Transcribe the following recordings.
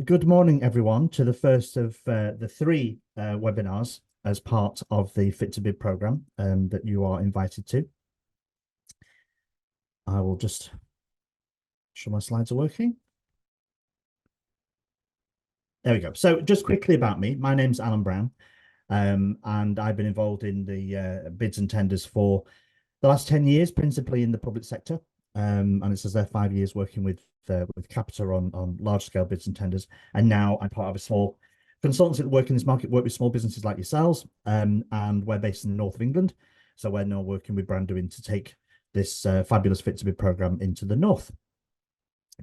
Good morning, everyone, to the first of the three webinars as part of the Fit to Bid program that you are invited to. I will just show my slides are working. There we go. So just quickly about me, my name's Alan Brown, and I've been involved in the bids and tenders for the last 10 years, principally in the public sector. And it says there 5 years working with Capita on large scale bids and tenders. And now I'm part of a small consultancy that work in this market, work with small businesses like yourselves. And we're based in the north of England. So we're now working with Brandywin to take this fabulous Fit to Bid program into the north.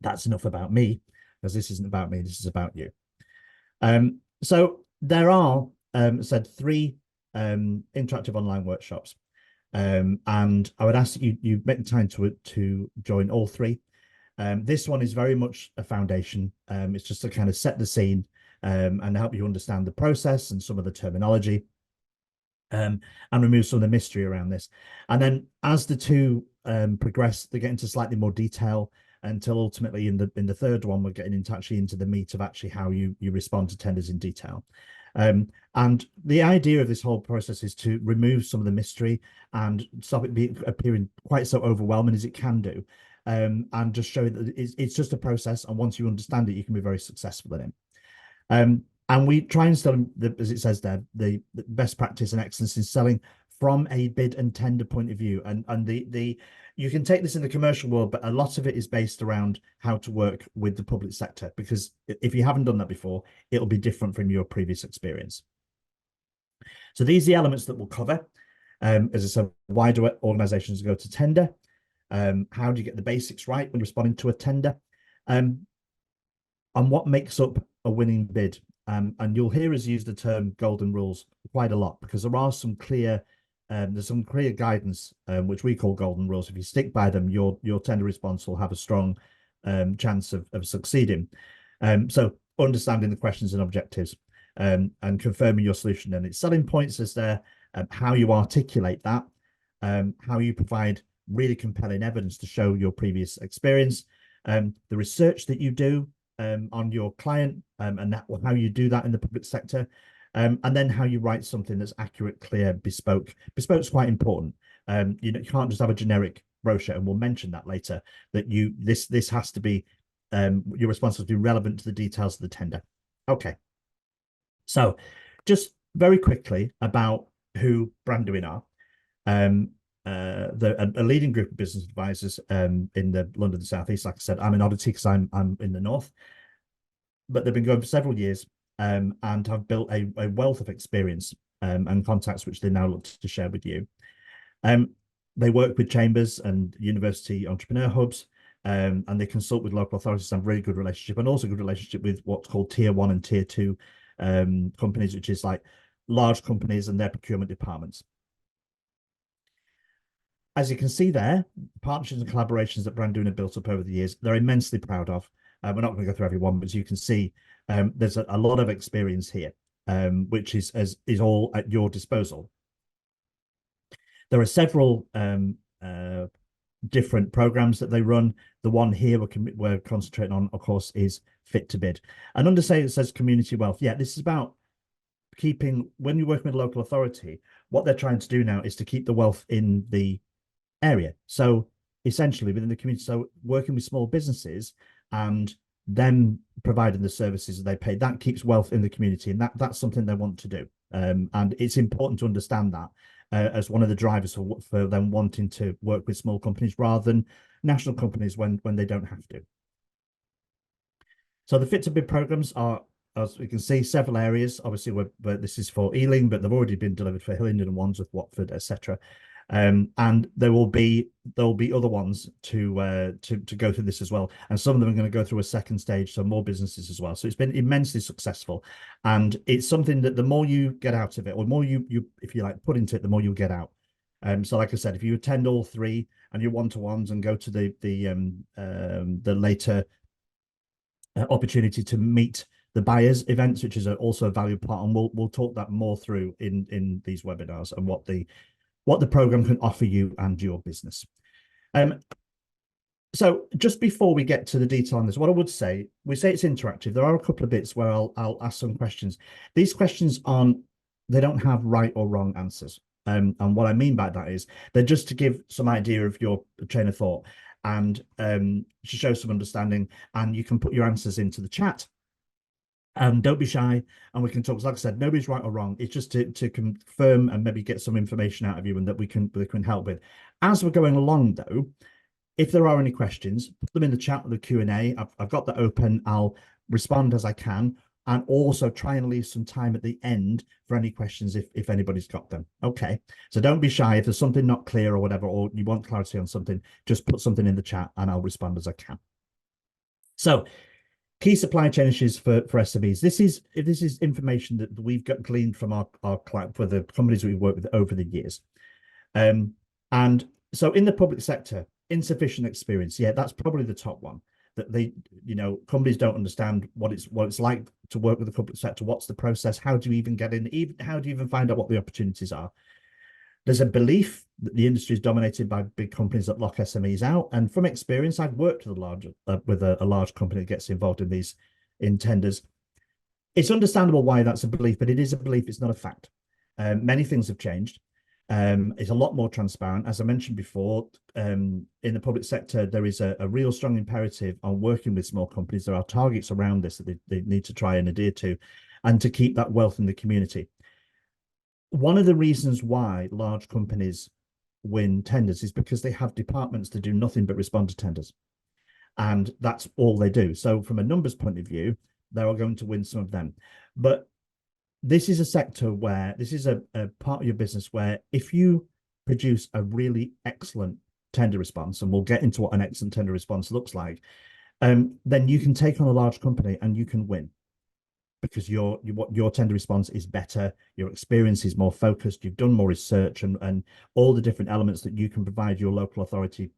That's enough about me, because this isn't about me, this is about you. So there are said three interactive online workshops. And I would ask that you make the time to join all three. This one is very much a foundation. It's just to kind of set the scene and help you understand the process and some of the terminology, and remove some of the mystery around this. And then as the two progress, they get into slightly more detail until ultimately in the third one, we're getting into the meat of actually how you respond to tenders in detail. And the idea of this whole process is to remove some of the mystery and stop it appearing quite so overwhelming as it can do, and just show that it's just a process, and once you understand it, you can be very successful in it. And we try and sell, as it says there, the best practice and excellence in selling from a bid and tender point of view. And you can take this in the commercial world, but a lot of it is based around how to work with the public sector, because if you haven't done that before, it'll be different from your previous experience. So these are the elements that we'll cover. As I said, why do organizations go to tender? How do you get the basics right when responding to a tender? And what makes up a winning bid? And you'll hear us use the term golden rules quite a lot, because there are some clear there's some clear guidance, which we call golden rules. If you stick by them, your tender response will have a strong chance of succeeding. So understanding the questions and objectives, and confirming your solution and its selling points is there, how you articulate that, how you provide really compelling evidence to show your previous experience, the research that you do on your client, and how you do that in the public sector, and then how you write something that's accurate, clear, bespoke. Bespoke's quite important. You can't just have a generic brochure, and we'll mention that later, that this has to be, your response has to be relevant to the details of the tender. Okay. So just very quickly about who Brandywin are. A leading group of business advisors in the London South East. Like I said, I'm an oddity because I'm in the north, but they've been going for several years, and have built a wealth of experience and contacts, which they now look to share with you. They work with chambers and university entrepreneur hubs, and they consult with local authorities, have really good relationship, and also good relationship with what's called tier 1 and tier 2 companies, which is like large companies and their procurement departments. As you can see there, partnerships and collaborations that Brandywin have built up over the years, they're immensely proud of. We're not going to go through every one, but as you can see, there's a lot of experience here, which is all at your disposal. There are several different programs that they run. The one here we're concentrating on, of course, is Fit to Bid. And under say it says community wealth. Yeah, this is about keeping, when you're working with a local authority, what they're trying to do now is to keep the wealth in the area. So essentially within the community, so working with small businesses and them providing the services that they pay, that keeps wealth in the community, and that's something they want to do. And it's important to understand that as one of the drivers for them wanting to work with small companies rather than national companies when they don't have to. So the Fit to Bid programs are, as we can see, several areas. Obviously, this is for Ealing, but they've already been delivered for Hillingdon and ones with Watford, etc. And there will be other ones to go through this as well, and some of them are going to go through a second stage, so more businesses as well. So it's been immensely successful, and it's something that the more you get out of it, or the more you if you like put into it, the more you'll get out. So like I said, if you attend all three and your one-to-ones and go to the later opportunity to meet the buyers events, which is also a valued part, and we'll talk that more through in these webinars and what the program can offer you and your business. So just before we get to the detail on this, what I would say, we say it's interactive. There are a couple of bits where I'll ask some questions. These questions aren't, they don't have right or wrong answers. And what I mean by that is they're just to give some idea of your train of thought and to show some understanding. And you can put your answers into the chat. Don't be shy, and we can talk. Like I said, nobody's right or wrong. It's just to confirm and maybe get some information out of you, and that we can help with. As we're going along, though, if there are any questions, put them in the chat with the Q&A. I've got that open. I'll respond as I can, and also try and leave some time at the end for any questions if anybody's got them. Okay, so don't be shy. If there's something not clear or whatever, or you want clarity on something, just put something in the chat and I'll respond as I can. So key supply chain issues for SMEs. This is information that we've got gleaned from our client for the companies we've worked with over the years. And so in the public sector, insufficient experience. Yeah, that's probably the top one. That companies don't understand what it's like to work with the public sector. What's the process? How do you even get in? Even how do you even find out what the opportunities are? There's a belief that the industry is dominated by big companies that lock SMEs out. And from experience, I've worked with a large company that gets involved in tenders. It's understandable why that's a belief, but it is a belief. It's not a fact. Many things have changed. It's a lot more transparent. As I mentioned before, in the public sector, there is a real strong imperative on working with small companies. There are targets around this that they need to try and adhere to, and to keep that wealth in the community. One of the reasons why large companies win tenders is because they have departments that do nothing but respond to tenders. And that's all they do. So from a numbers point of view, they're going to win some of them. But this is a sector where this is a part of your business where if you produce a really excellent tender response, and we'll get into what an excellent tender response looks like, then you can take on a large company and you can win, because your tender response is better, your experience is more focused, you've done more research, and all the different elements that you can provide your local authority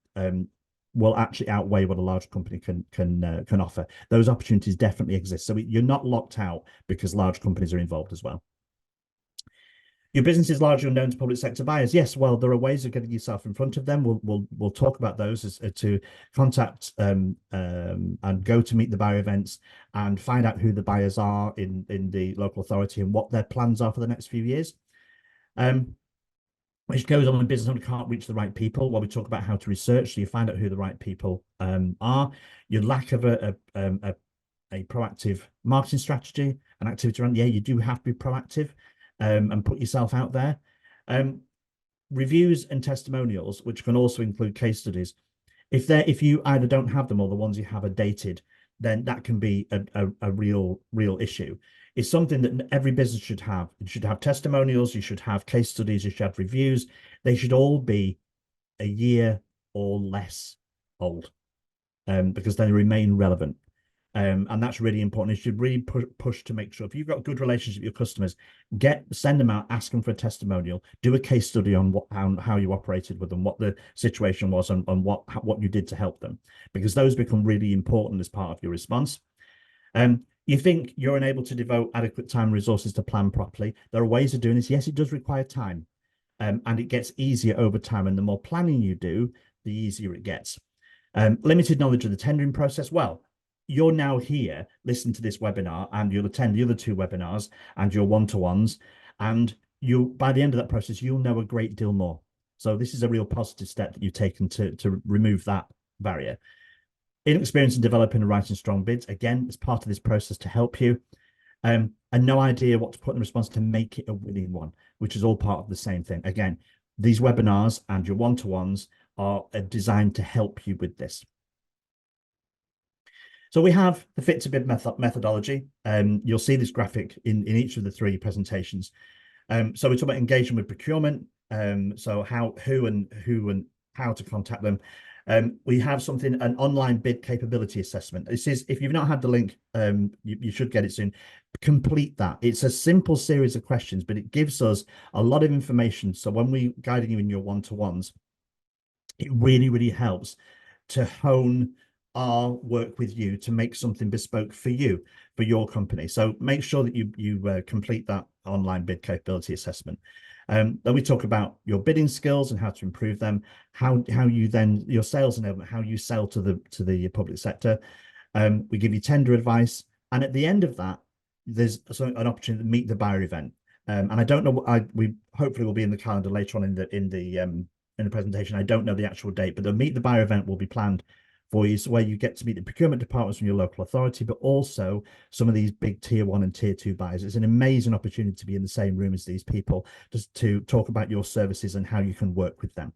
will actually outweigh what a large company can offer. Those opportunities definitely exist. So you're not locked out because large companies are involved as well. Your business is largely unknown to public sector buyers. Yes, well, there are ways of getting yourself in front of them. We'll talk about those as to contact and go to meet the buyer events and find out who the buyers are in the local authority and what their plans are for the next few years. Which goes on when business owner can't reach the right people. Well, we talk about how to research, so you find out who the right people are. Your lack of a proactive marketing strategy and activity around, yeah, you do have to be proactive. And put yourself out there. Reviews and testimonials, which can also include case studies. If you either don't have them or the ones you have are dated, then that can be a real issue. It's something that every business should have. You should have testimonials, you should have case studies, you should have reviews. They should all be a year or less old, because they remain relevant. And that's really important. You should really push to make sure if you've got a good relationship with your customers, send them out, ask them for a testimonial, do a case study on how you operated with them, what the situation was, and what you did to help them, because those become really important as part of your response. You think you're unable to devote adequate time and resources to plan properly. There are ways of doing this. Yes, it does require time, and it gets easier over time. And the more planning you do, the easier it gets. Limited knowledge of the tendering process. Well, you're now here, listen to this webinar, and you'll attend the other two webinars and your one-to-ones, and by the end of that process, you'll know a great deal more. So this is a real positive step that you've taken to remove that barrier. Inexperience in developing and writing strong bids, again, it's part of this process to help you. And no idea what to put in response to make it a winning one, which is all part of the same thing. Again, these webinars and your one-to-ones are designed to help you with this. So we have the fit to bid methodology. You'll see this graphic in each of the three presentations. So we talk about engagement with procurement. So who and how to contact them. We have an online bid capability assessment. This is, if you've not had the link, you should get it soon. Complete that. It's a simple series of questions, but it gives us a lot of information. So when we're guiding you in your one-to-ones, it really, really helps to hone our work with you to make something bespoke for you, for your company. So make sure that you complete that online bid capability assessment. Then we talk about your bidding skills and how to improve them, how you then your sales enablement, how you sell to the public sector. We give you tender advice, and at the end of that, there's an opportunity to meet the buyer event. And I don't know. We hopefully will be in the calendar later on in the presentation. I don't know the actual date, but the meet the buyer event will be planned for you, so where you get to meet the procurement departments from your local authority, but also some of these big tier 1 and tier 2 buyers. It's an amazing opportunity to be in the same room as these people, just to talk about your services and how you can work with them.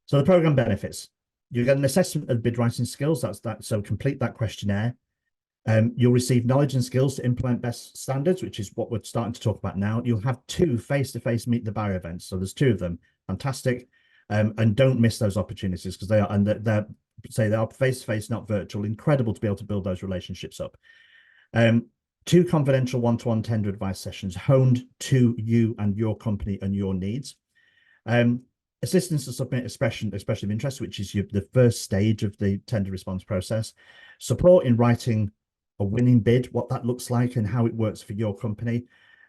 So the program benefits: you get an assessment of bid writing skills. That's that. So complete that questionnaire. You'll receive knowledge and skills to implement best standards, which is what we're starting to talk about now. You'll have 2 face-to-face meet the buyer events. So there's 2 of them. Fantastic. And don't miss those opportunities, because they are face-to-face, not virtual. Incredible to be able to build those relationships up. 2 confidential one-to-one tender advice sessions honed to you and your company and your needs. Assistance to submit expression of interest, which is the first stage of the tender response process. Support in writing a winning bid, what that looks like and how it works for your company.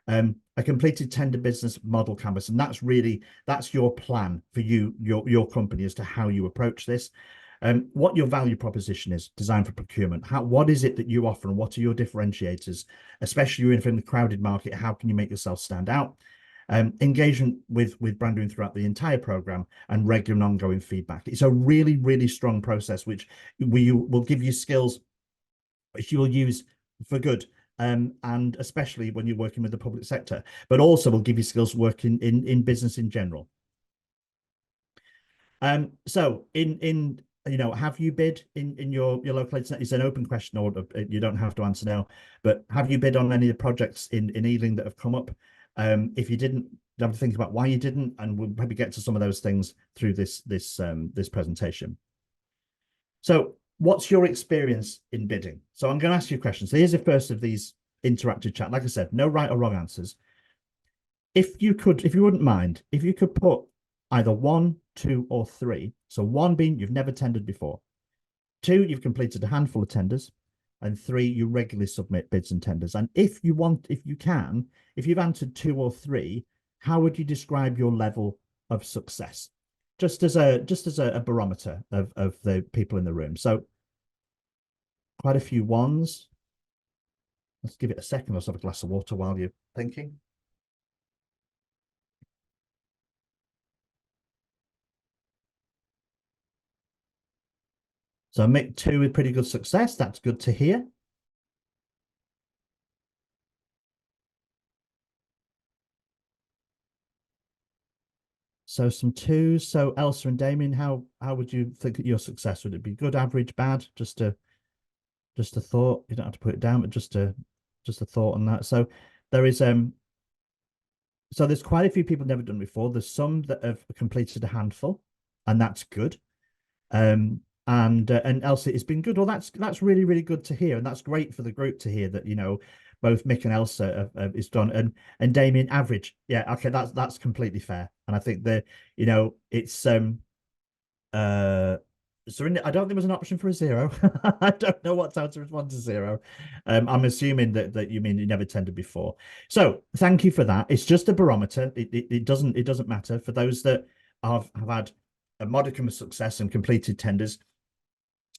A completed tender business model canvas, and that's your plan for your company as to how you approach this. What your value proposition is, designed for procurement. What is it that you offer, and what are your differentiators, especially you're in the crowded market? How can you make yourself stand out? Engagement with Brandon throughout the entire program, and regular and ongoing feedback. It's a really, really strong process, which we will give you skills which you will use for good, and especially when you're working with the public sector, but also will give you skills working in business in general. So have you bid in your local agency? It's an open question, or you don't have to answer now, but have you bid on any of the projects in Ealing that have come up? If you didn't, have to think about why you didn't, and we'll probably get to some of those things through this presentation. So what's your experience in bidding? So I'm going to ask you questions. So here's the first of these interactive chat. Like I said, no right or wrong answers. If you wouldn't mind, if you could put either 1, 2, or 3. So 1 being you've never tendered before, 2, you've completed a handful of tenders, and 3, you regularly submit bids and tenders. And if you've answered 2 or 3, how would you describe your level of success? Just as a barometer of the people in the room. So quite a few 1s. Let's give it a second. Let's have a glass of water while you're thinking. So Mick 2 with pretty good success. That's good to hear. So some 2s. So Elsa and Damien, how would you think that your success? Would it be good, average, bad? Just a thought. You don't have to put it down, but just a thought on that. So there is so there's quite a few people never done before. There's some that have completed a handful, and that's good. And Elsa, it's been good. Well, that's really, really good to hear, and that's great for the group to hear that both Mick and Elsa is done, and Damien average. Yeah, okay, that's completely fair. And I think it's Surinder, I don't think there was an option for a 0. I don't know what's how to respond to 0. I'm assuming that you mean you never tendered before. So thank you for that. It's just a barometer. It doesn't matter for those that have had a modicum of success and completed tenders.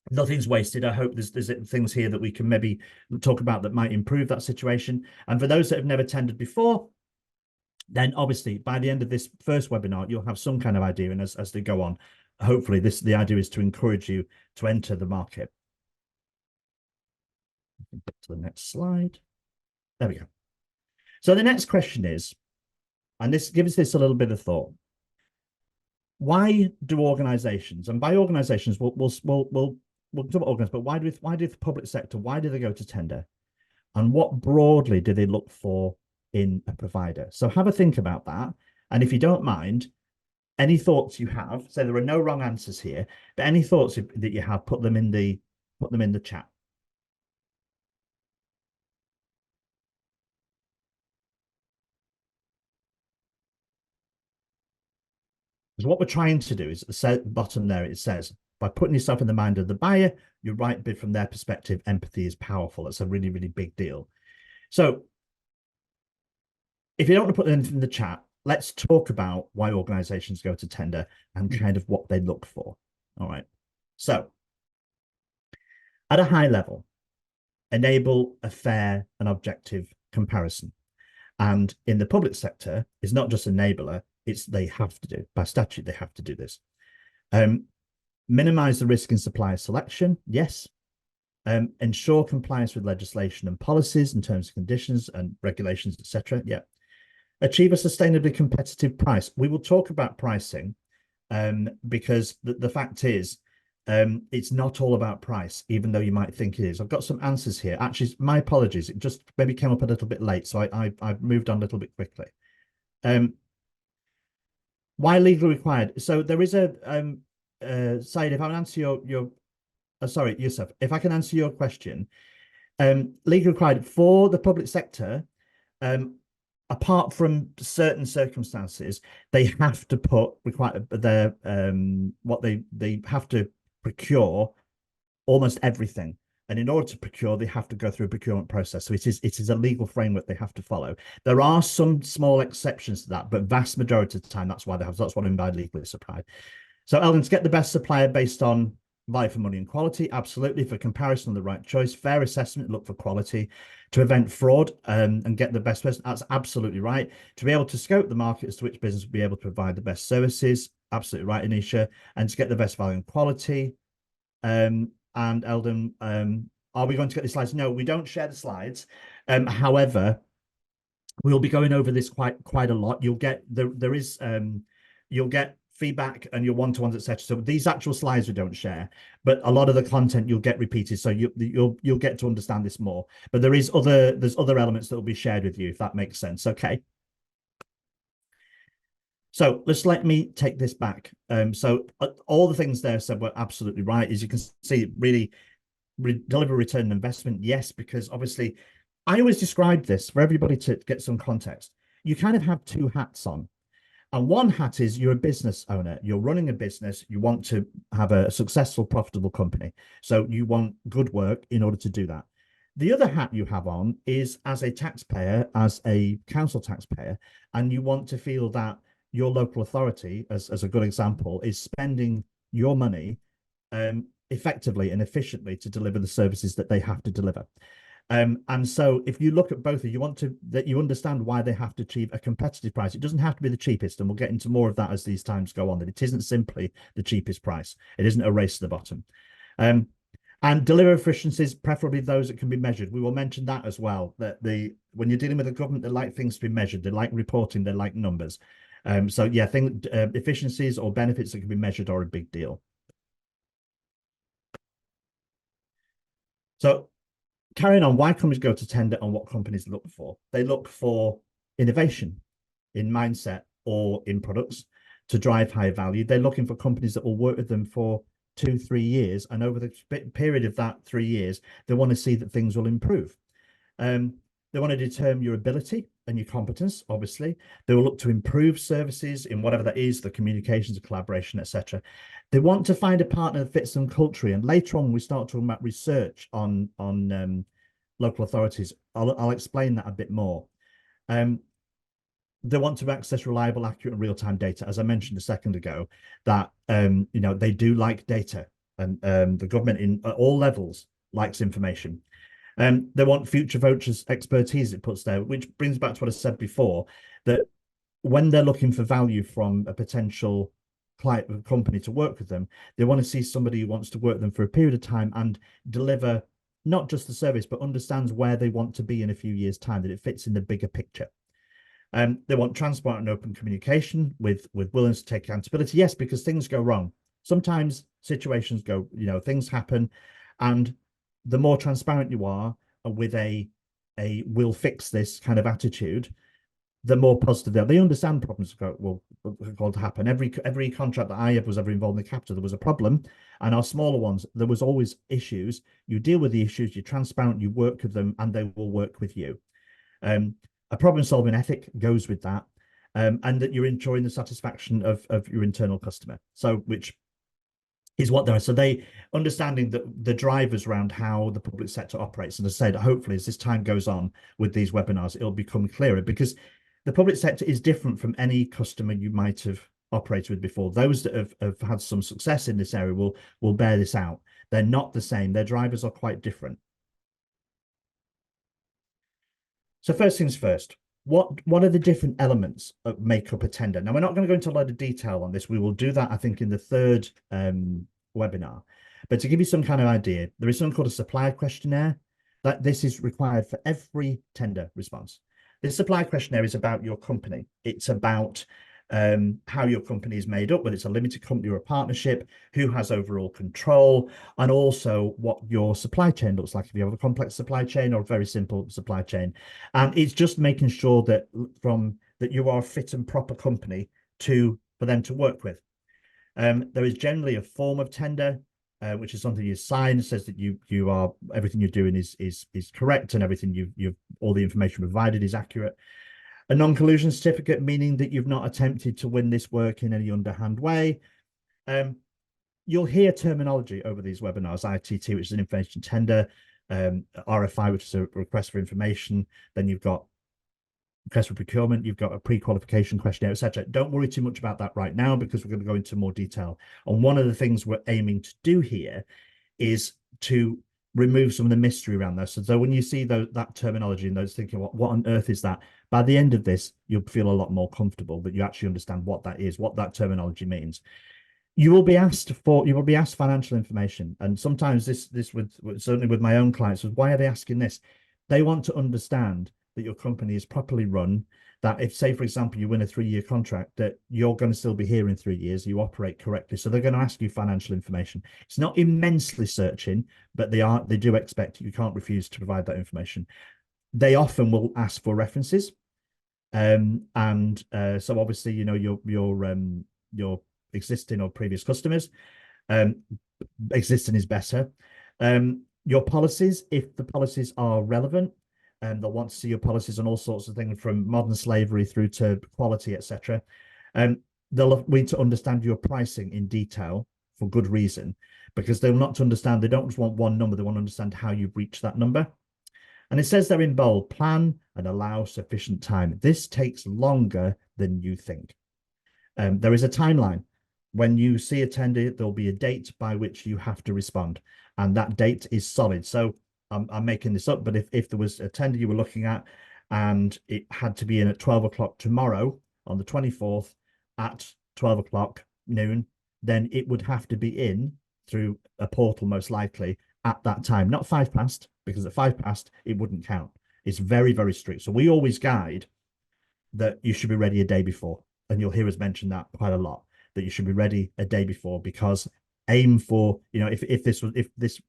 Nothing's wasted. I hope there's things here that we can maybe talk about that might improve that situation. And for those that have never tendered before, then obviously by the end of this first webinar, you'll have some kind of idea. And as they go on, hopefully the idea is to encourage you to enter the market. Get to the next slide. There we go. So the next question is, and this gives this a little bit of thought. Why do organizations, and by organizations we'll talk about organizations, but why do the public sector, why do they go to tender? And what broadly do they look for in a provider? So have a think about that. And if you don't mind, any thoughts you have, so there are no wrong answers here, but any thoughts that you have, put them in the chat. Because what we're trying to do is at the bottom there, it says, by putting yourself in the mind of the buyer, you write bid from their perspective. Empathy is powerful. That's a really, really big deal. So if you don't want to put anything in the chat, let's talk about why organizations go to tender and kind of what they look for. All right. So at a high level, enable a fair and objective comparison. And in the public sector, it's not just enabler, it's they have to do, by statute, they have to do this. Minimize the risk in supplier selection, yes. Ensure compliance with legislation and policies and terms and conditions and regulations, etc. Yeah. Achieve a sustainably competitive price. We will talk about pricing because the fact is, it's not all about price, even though you might think it is. I've got some answers here. Actually, my apologies. It just maybe came up a little bit late, so I've moved on a little bit quickly. Why legally required? So there is a Said, if I can answer your sorry, Yusuf, if I can answer your question, legally required for the public sector, apart from certain circumstances, they have to require their what they have to procure almost everything. And in order to procure, they have to go through a procurement process. So it is a legal framework they have to follow. There are some small exceptions to that, but vast majority of the time, that's why they have. That's what I mean by legally supplied. So, Eldon, to get the best supplier based on value for money and quality, absolutely. For comparison, the right choice. Fair assessment, look for quality. To prevent fraud and get the best person, that's absolutely right. To be able to scope the market as to which business will be able to provide the best services, absolutely right, Anisha. And to get the best value and quality. And Eldon, are we going to get the slides? No, we don't share the slides. However, we'll be going over this quite a lot. You'll get you'll get feedback and your one-to-ones, etc. So these actual slides we don't share, but a lot of the content you'll get repeated, so you'll get to understand this more. But there's other elements that will be shared with you, if that makes sense. Okay. So let me take this back. So all the things there said were absolutely right. As you can see, really deliver return on investment. Yes, because obviously I always describe this for everybody to get some context. You kind of have two hats on. And one hat is you're a business owner. You're running a business. You want to have a successful, profitable company. So you want good work in order to do that. The other hat you have on is as a taxpayer, as a council taxpayer, and you want to feel that your local authority, as a good example, is spending your money effectively and efficiently to deliver the services that they have to deliver. And so if you look at both, you want to that you understand why they have to achieve a competitive price. It doesn't have to be the cheapest, and we'll get into more of that as these times go on, that it isn't simply the cheapest price. It isn't a race to the bottom. And deliver efficiencies, preferably those that can be measured. We will mention that as well, that when you're dealing with a government, they like things to be measured, they like reporting, they like numbers. So yeah, efficiencies or benefits that can be measured are a big deal. So carrying on, why companies go to tender and what companies look for? They look for innovation in mindset or in products to drive higher value. They're looking for companies that will work with them for 2-3 years. And over the period of that 3 years, they want to see that things will improve. They want to determine your ability and your competence, obviously. They will look to improve services in whatever that is, the communications, the collaboration, etc. They want to find a partner that fits them culturally. And later on, we start talking about research on local authorities. I'll explain that a bit more. They want to access reliable, accurate, and real-time data. As I mentioned a second ago, that they do like data, and the government at all levels likes information. They want future vouchers expertise, it puts there, which brings back to what I said before, that when they're looking for value from a potential client company to work with them, they want to see somebody who wants to work with them for a period of time and deliver not just the service, but understands where they want to be in a few years' time, that it fits in the bigger picture. They want transparent and open communication with willingness to take accountability. Yes, because things go wrong. Sometimes situations go, things happen, and the more transparent you are with a we'll fix this kind of attitude, the more positive they understand problems will going to happen. Every contract that I was ever involved in the capital, there was a problem, and our smaller ones, there was always issues. You deal with the issues, you're transparent, you work with them, and they will work with you. A problem-solving ethic goes with that, and that you're enjoying the satisfaction of your internal customer. So, which is what they're. So they understanding the drivers around how the public sector operates. And as I said, hopefully, as this time goes on with these webinars, it'll become clearer, because the public sector is different from any customer you might have operated with before. Those that have had some success in this area will bear this out. They're not the same. Their drivers are quite different. So first things first, what are the different elements that make up a tender? Now, we're not going to go into a lot of detail on this. We will do that, I think, in the third webinar. But to give you some kind of idea, there is something called a supplier questionnaire. That this is required for every tender response. This supplier questionnaire is about your company. It's about how your company is made up, whether it's a limited company or a partnership, who has overall control, and also what your supply chain looks like, if you have a complex supply chain or a very simple supply chain. And it's just making sure that that you are a fit and proper company for them to work with. There is generally a form of tender, which is something you sign. It says that you are everything you're doing is correct, and everything you've all the information provided is accurate. A non-collusion certificate, meaning that you've not attempted to win this work in any underhand way. You'll hear terminology over these webinars: ITT, which is an information tender, RFI, which is a request for information. Then you've got request for procurement, you've got a pre-qualification questionnaire, etc. Don't worry too much about that right now, because we're going to go into more detail. And one of the things we're aiming to do here is to remove some of the mystery around this. So when you see that terminology and those thinking, what on earth is that? By the end of this, you'll feel a lot more comfortable that you actually understand what that is, what that terminology means. You will be asked financial information, and sometimes this would certainly with my own clients was, why are they asking this? They want to understand that your company is properly run, that if, say, for example, you win a 3-year contract, that you're going to still be here in 3 years, you operate correctly. So they're going to ask you financial information. It's not immensely searching, but they do expect you can't refuse to provide that information. They often will ask for references. So obviously, you know, your existing or previous customers. Existing is better. Your policies, if the policies are relevant, and they'll want to see your policies on all sorts of things from modern slavery through to quality, etc. They'll need to understand your pricing in detail for good reason, because they'll not understand, they don't just want one number, they want to understand how you reach that number. And it says there in bold, plan and allow sufficient time. This takes longer than you think. There is a timeline. When you see a tender, there'll be a date by which you have to respond, and that date is solid. So I'm making this up, but if there was a tender you were looking at and it had to be in at 12 o'clock tomorrow on the 24th at 12 o'clock noon, then it would have to be in through a portal most likely at that time, not 5 past, because at 5 past it wouldn't count. It's very, very strict. So we always guide that you should be ready a day before, and you'll hear us mention that quite a lot, that you should be ready a day before, because aim for, you know, if this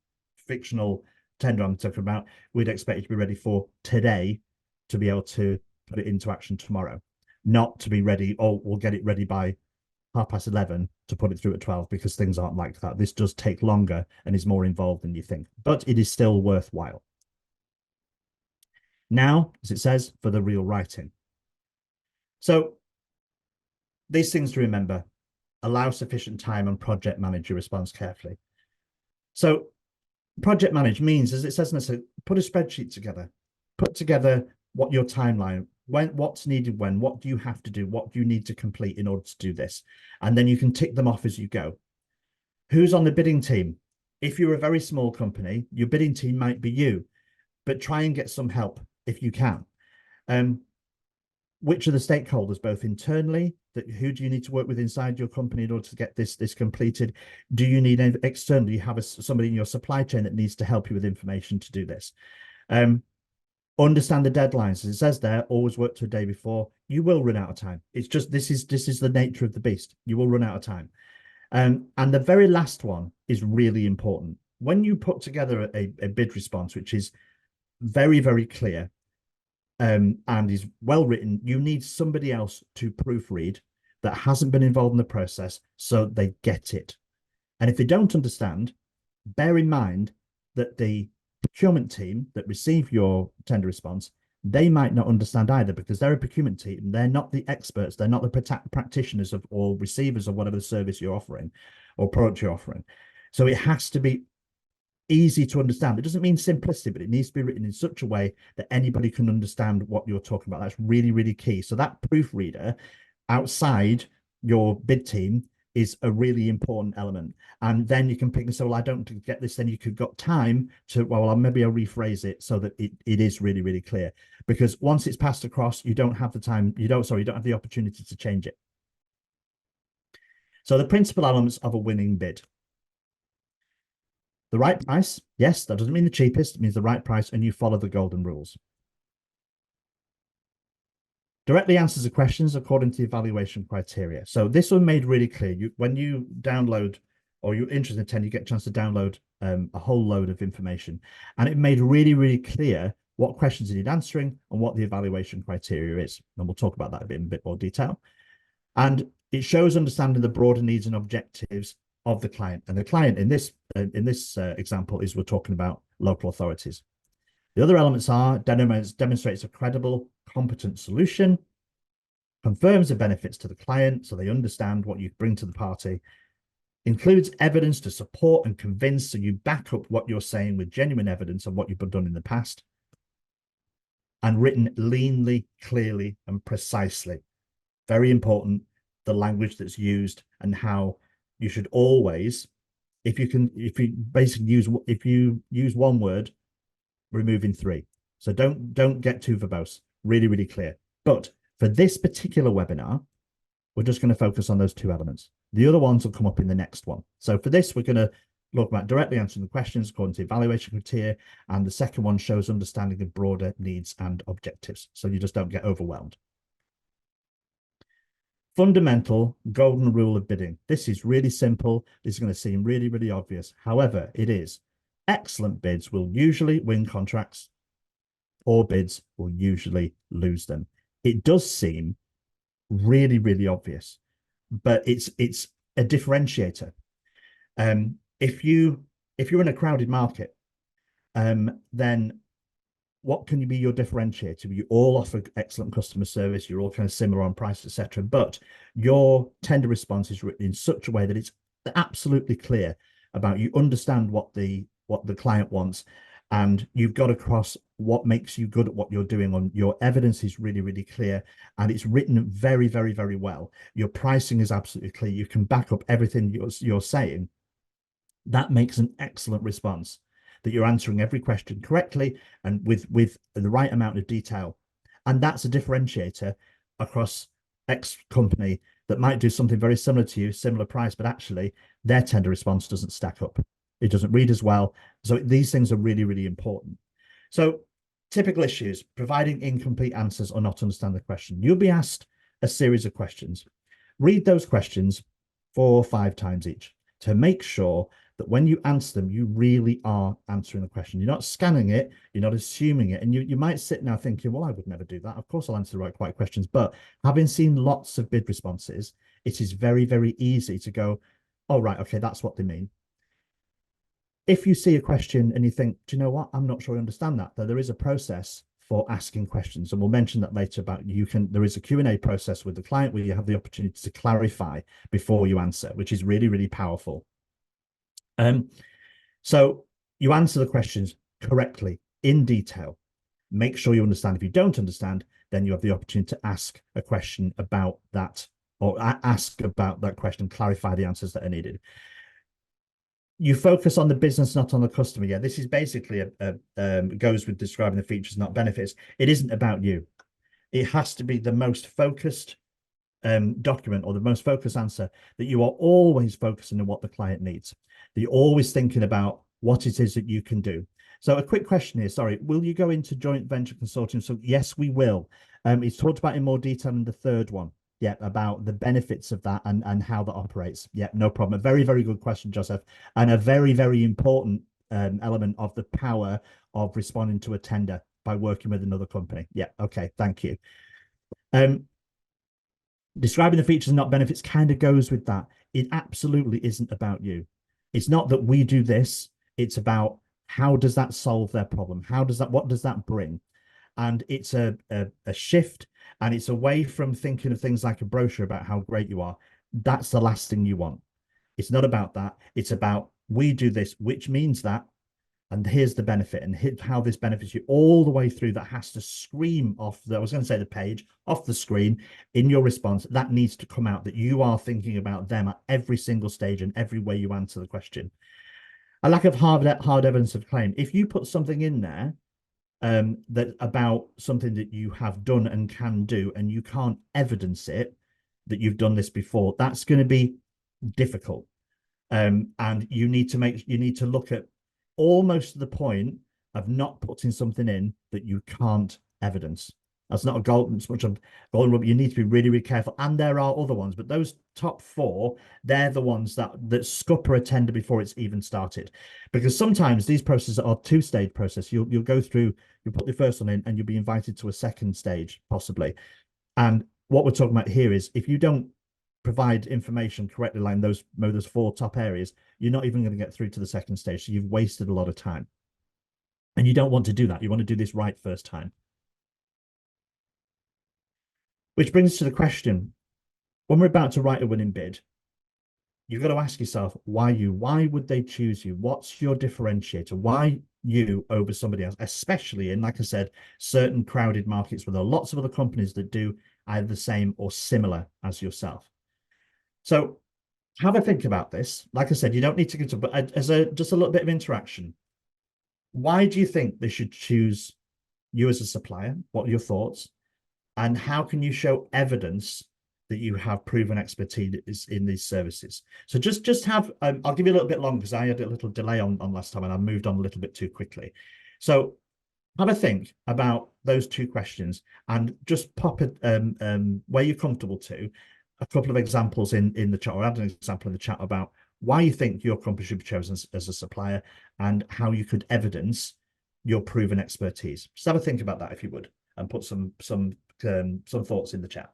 fictional tender I'm talking about, we'd expect you to be ready for today to be able to put it into action tomorrow, not to be ready, oh, we'll get it ready by 11:30 to put it through at 12, because things aren't like that. This does take longer and is more involved than you think, but it is still worthwhile. Now, as it says, for the real writing. So these things to remember: allow sufficient time and project manage your response carefully. So project manage means, as it says in this, put a spreadsheet together, put together what your timeline, what's needed, what do you have to do, what do you need to complete in order to do this, and then you can tick them off as you go. Who's on the bidding team? If you're a very small company, your bidding team might be you, but try and get some help if you can. Which are the stakeholders, both internally, who do you need to work with inside your company in order to get this completed? Do you need externally? You have somebody in your supply chain that needs to help you with information to do this. Understand the deadlines. As it says there, always work to a day before. You will run out of time. It's just, this is the nature of the beast. You will run out of time. And the very last one is really important. When you put together a bid response, which is very, very clear, and is well written, you need somebody else to proofread that hasn't been involved in the process, so they get it. And if they don't understand, bear in mind that the procurement team that receive your tender response, they might not understand either, because they're a procurement team. They're not the experts. They're not the practitioners of or receivers of whatever the service you're offering or product you're offering. So it has to be easy to understand. It doesn't mean simplicity, but it needs to be written in such a way that anybody can understand what you're talking about. That's really, really key. So that proofreader outside your bid team is a really important element. And then you can pick and say, well, I don't get this. Then you could got time to, well, maybe I'll rephrase it so that it is really, really clear. Because once it's passed across, you don't have the time, you don't have the opportunity to change it. So the principal elements of a winning bid. The right price, yes, that doesn't mean the cheapest, it means the right price, and you follow the golden rules. Directly answers the questions according to the evaluation criteria. So this one made really clear. When you download or you're interested in 10, you get a chance to download a whole load of information. And it made really, really clear what questions you need answering and what the evaluation criteria is. And we'll talk about that in a bit more detail. And it shows understanding the broader needs and objectives of the client. And the client in this example is we're talking about local authorities. The other elements are demonstrates a credible, competent solution, confirms the benefits to the client so they understand what you bring to the party, includes evidence to support and convince so you back up what you're saying with genuine evidence of what you've done in the past, and written leanly, clearly, and precisely. Very important, the language that's used and how you should always, if you basically use one word, removing three. So don't get too verbose, really, really clear. But for this particular webinar, we're just going to focus on those two elements. The other ones will come up in the next one. So for this, we're going to look about directly answering the questions according to evaluation criteria. And the second one shows understanding of broader needs and objectives. So you just don't get overwhelmed. Fundamental golden rule of bidding. This is really simple. This is going to seem really, really obvious. However, it is. Excellent bids will usually win contracts. Poor bids will usually lose them. It does seem really, really obvious, but it's a differentiator. If you're in a crowded market, then what can be your differentiator? You all offer excellent customer service, you're all kind of similar on price, etc. But your tender response is written in such a way that it's absolutely clear about you understand what the client wants, and you've got across what makes you good at what you're doing. On your evidence is really, really clear, and it's written very, very, very well. Your pricing is absolutely clear. You can back up everything you're saying. That makes an excellent response, that you're answering every question correctly and with the right amount of detail. And that's a differentiator across X company that might do something very similar to you, similar price, but actually their tender response doesn't stack up. It doesn't read as well. So these things are really, really important. So typical issues: providing incomplete answers or not understand the question. You'll be asked a series of questions. Read those questions 4 or 5 times each to make sure that when you answer them, you really are answering the question. You're not scanning it, you're not assuming it. And you might sit now thinking, well, I would never do that. Of course, I'll answer the right questions. But having seen lots of bid responses, it is very, very easy to go, oh, right, okay, that's what they mean. If you see a question and you think, do you know what, I'm not sure I understand that, there is a process for asking questions. And we'll mention that later about there is a Q&A process with the client where you have the opportunity to clarify before you answer, which is really, really powerful. So you answer the questions correctly, in detail. Make sure you understand. If you don't understand, then you have the opportunity to ask a question about that, or ask about that question, clarify the answers that are needed. You focus on the business, not on the customer. Yeah, this is basically goes with describing the features, not benefits. It isn't about you. It has to be the most focused document or the most focused answer, that you are always focusing on what the client needs. That you're always thinking about what it is that you can do. So a quick question here, sorry, will you go into joint venture consortium? So yes, we will. It's talked about in more detail in the third one. Yeah, about the benefits of that and how that operates. Yeah, no problem. A very, very good question, Joseph, and a very, very important element of the power of responding to a tender by working with another company. Yeah, okay, thank you. Describing the features and not benefits kind of goes with that. It absolutely isn't about you. It's not that we do this. It's about how does that solve their problem? What does that bring? And it's a shift, and it's away from thinking of things like a brochure about how great you are. That's the last thing you want. It's not about that. It's about, we do this, which means that and here's the benefit, and how this benefits you all the way through. That has to scream off the, I was going to say the page, off the screen in your response. That needs to come out, that you are thinking about them at every single stage and every way you answer the question. A lack of hard evidence of claim. If you put something in there that about something that you have done and can do, and you can't evidence it, that you've done this before, that's going to be difficult. And you need to look at almost to the point of not putting something in that you can't evidence. That's not a golden, as much of golden rule. You need to be really, really careful. And there are other ones, but those top four, they're the ones that scupper a tender before it's even started. Because sometimes these processes are two-stage process. You'll go through, you'll put the first one in, and you'll be invited to a second stage, possibly. And what we're talking about here is, if you don't provide information correctly, like those four top areas, you're not even going to get through to the second stage. So you've wasted a lot of time. And you don't want to do that. You want to do this right first time. Which brings us to the question, when we're about to write a winning bid, you've got to ask yourself, why you? Why would they choose you? What's your differentiator? Why you over somebody else, especially in, like I said, certain crowded markets where there are lots of other companies that do either the same or similar as yourself. So have a think about this. Like I said, you don't need to go to, but as just a little bit of interaction. Why do you think they should choose you as a supplier? What are your thoughts? And how can you show evidence that you have proven expertise in these services? So just have, I'll give you a little bit longer because I had a little delay on last time and I moved on a little bit too quickly. So have a think about those two questions and just pop it where you're comfortable to, a couple of examples in the chat, or add an example in the chat about why you think your company should be chosen as a supplier and how you could evidence your proven expertise. Just have a think about that if you would, and put some thoughts in the chat.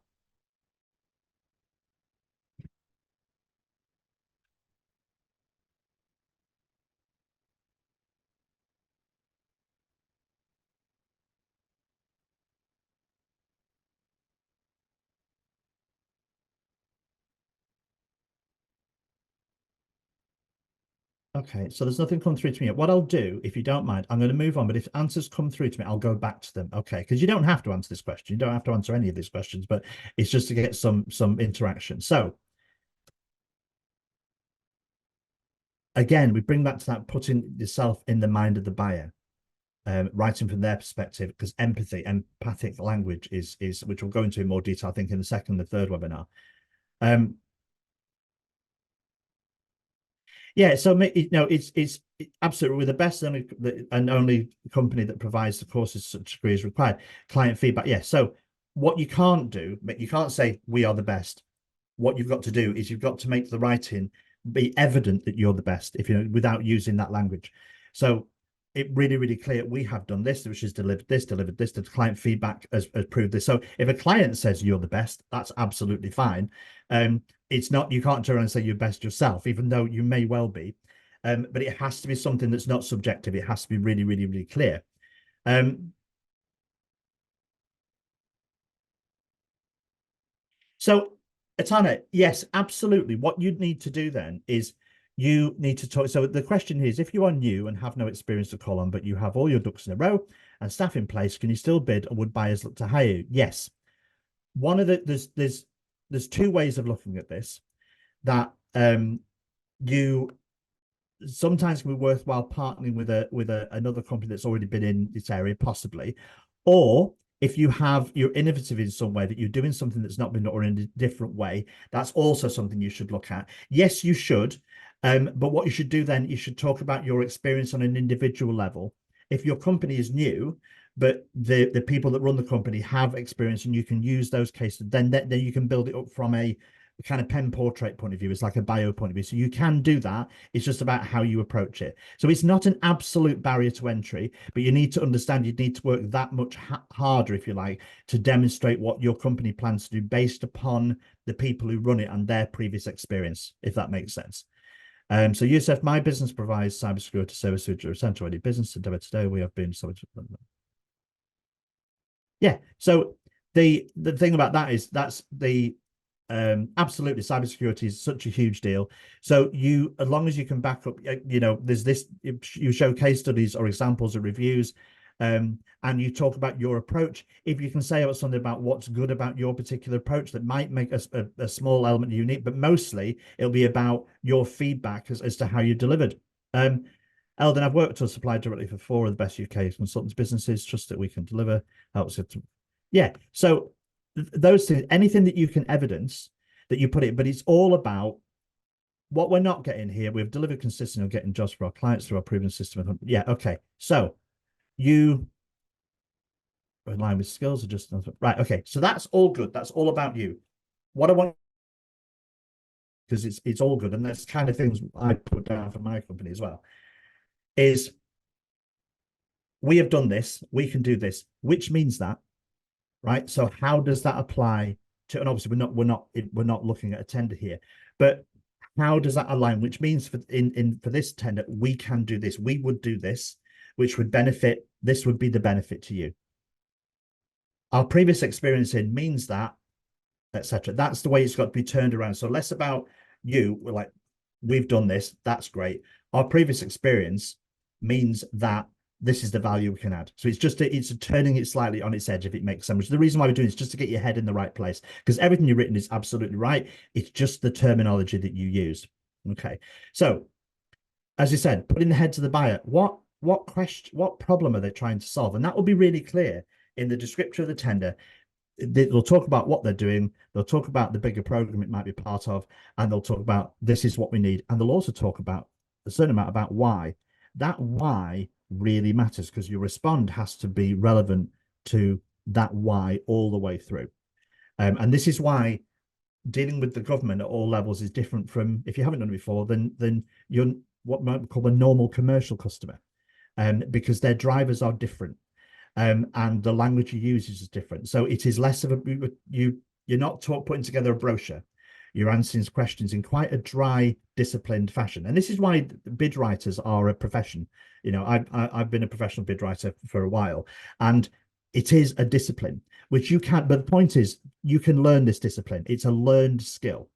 Okay, so there's nothing come through to me yet. What I'll do, if you don't mind, I'm going to move on, but if answers come through to me, I'll go back to them. Okay, because you don't have to answer this question. You don't have to answer any of these questions, but it's just to get some interaction. So again, we bring back to that putting yourself in the mind of the buyer, writing from their perspective, because empathic language is which we'll go into in more detail, I think, in the second and the third webinar. Yeah, so it's absolutely, we're the best and only company that provides the courses such degree as required. Client feedback, yeah. So what you can't do, you can't say we are the best. What you've got to do is you've got to make the writing be evident that you're the best, if you know, without using that language. So it really, really clear, we have done this, which is delivered this, the client feedback has proved this. So if a client says you're the best, that's absolutely fine. It's not, you can't turn around and say you're best yourself, even though you may well be. But it has to be something that's not subjective. It has to be really, really, really clear. So, Atana, yes, absolutely. What you'd need to do then is you need to talk. So the question is, if you are new and have no experience to call on, but you have all your ducks in a row and staff in place, can you still bid, or would buyers look to hire you? Yes. One of the there's two ways of looking at this. That you sometimes can be worthwhile partnering with another company that's already been in this area, possibly, or if you're innovative in some way, that you're doing something that's not been done, or in a different way, that's also something you should look at. Yes, you should. But what you should do then, you should talk about your experience on an individual level. If your company is new, but the people that run the company have experience, and you can use those cases, then you can build it up from a kind of pen portrait point of view. It's like a bio point of view. So you can do that. It's just about how you approach it. So it's not an absolute barrier to entry, but you need to understand you need to work that much harder, if you like, to demonstrate what your company plans to do based upon the people who run it and their previous experience, if that makes sense. So Yusuf, my business provides cybersecurity services which are essential to any business, and today we have been so. Yeah. So the thing about that is that's the Absolutely, cybersecurity is such a huge deal. So you, as long as you can back up, there's this. You show case studies or examples or reviews, and you talk about your approach. If you can say about something about what's good about your particular approach, that might make a small element unique, but mostly it'll be about your feedback as to how you delivered. Eldon, I've worked to supply directly for 4 of the best UK consultants businesses. Trust that we can deliver. Helps it. Yeah. So those things, anything that you can evidence that you put it, but it's all about what we're not getting here. We've delivered consistently on getting jobs for our clients through our proven system. Yeah. Okay. So you in line with skills are just right. Okay. So that's all good. That's all about you. What I want, because it's all good. And that's kind of things I put down for my company as well, is we have done this, we can do this, which means that, right? So how does that apply to, and obviously we're not looking at a tender here, but how does that align? Which means for this tender, we can do this, we would do this, which would benefit, this would be the benefit to you. Our previous experience in means that, etc. That's the way it's got to be turned around. So less about you, we're like, we've done this, that's great. Our previous experience means that this is the value we can add. So it's turning it slightly on its edge, if it makes sense. The reason why we're doing it is just to get your head in the right place, because everything you've written is absolutely right. It's just the terminology that you use. Okay. So as you said, putting the head to the buyer, what problem are they trying to solve? And that will be really clear in the description of the tender. They'll talk about what they're doing. They'll talk about the bigger program it might be part of, and they'll talk about this is what we need. And they'll also talk about a certain amount about why. That why really matters, because your respond has to be relevant to that why all the way through. And this is why dealing with the government at all levels is different from, if you haven't done it before, then you're what might be called a normal commercial customer, because their drivers are different. And the language you use is different. So it is less of a, you're not putting together a brochure. You're answering questions in quite a dry, disciplined fashion. And this is why bid writers are a profession. I've been a professional bid writer for a while, and it is a discipline, which you can't, but the point is you can learn this discipline. It's a learned skill.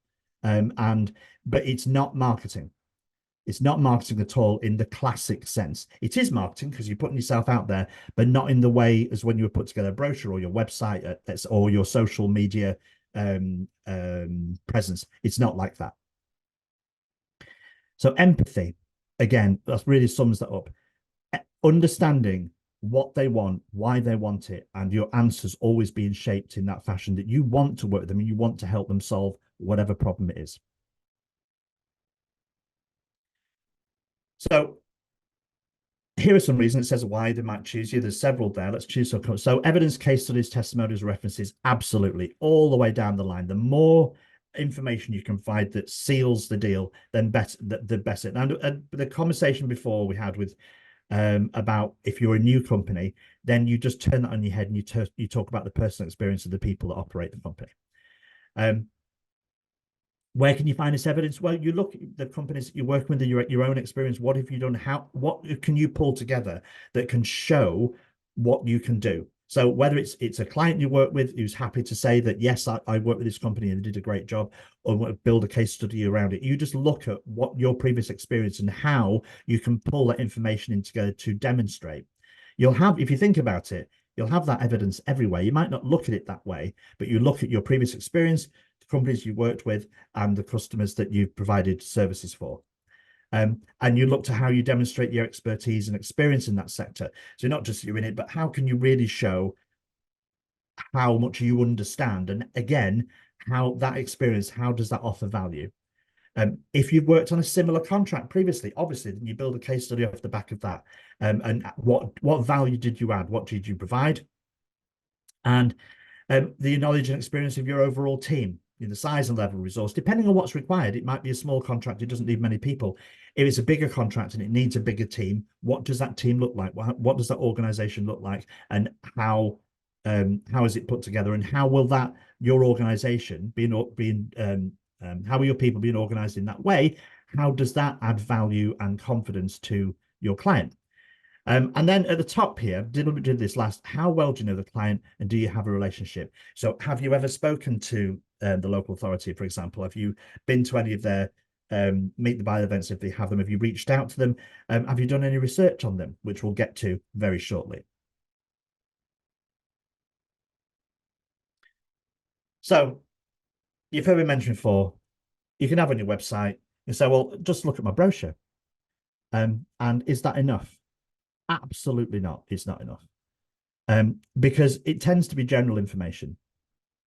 But it's not marketing. It's not marketing at all in the classic sense. It is marketing because you're putting yourself out there, but not in the way as when you would put together a brochure or your website or your social media presence. It's not like that. So empathy, again, that really sums that up. Understanding what they want, why they want it, and your answers always being shaped in that fashion that you want to work with them and you want to help them solve whatever problem it is. So here are some reasons. It says why they might choose you. There's several there. Let's choose some. So evidence, case studies, testimonials, references, absolutely, all the way down the line. The more information you can provide that seals the deal, then the better. And the conversation before we had with about if you're a new company, then you just turn that on your head and you talk about the personal experience of the people that operate the company. Where can you find this evidence? Well, you look at the companies that you're working with, your own experience. What have you done? What can you pull together that can show what you can do? So whether it's a client you work with who's happy to say that, yes, I worked with this company and they did a great job, or build a case study around it. You just look at what your previous experience and how you can pull that information in together to demonstrate. You'll have, if you think about it, you'll have that evidence everywhere. You might not look at it that way, but you look at your previous experience, companies you worked with, and the customers that you've provided services for. And you look to how you demonstrate your expertise and experience in that sector. So not just you're in it, but how can you really show how much you understand? And again, how that experience, how does that offer value? If you've worked on a similar contract previously, obviously, then you build a case study off the back of that. And what value did you add? What did you provide? And the knowledge and experience of your overall team, the size and level of resource, depending on what's required. It might be a small contract, it doesn't need many people. If it's a bigger contract and it needs a bigger team, what does that team look like? What does that organization look like? And how is it put together? And how will that, your organization how are your people being organized in that way? How does that add value and confidence to your client? And then at the top here, did this last, how well do you know the client and do you have a relationship? So have you ever spoken to the local authority, for example? Have you been to any of their meet the buyer events if they have them? Have you reached out to them? Have you done any research on them, which we'll get to very shortly? So you've heard me mention before, you can have on your website, you say, well, just look at my brochure. And is that enough? Absolutely not. It's not enough. Because it tends to be general information.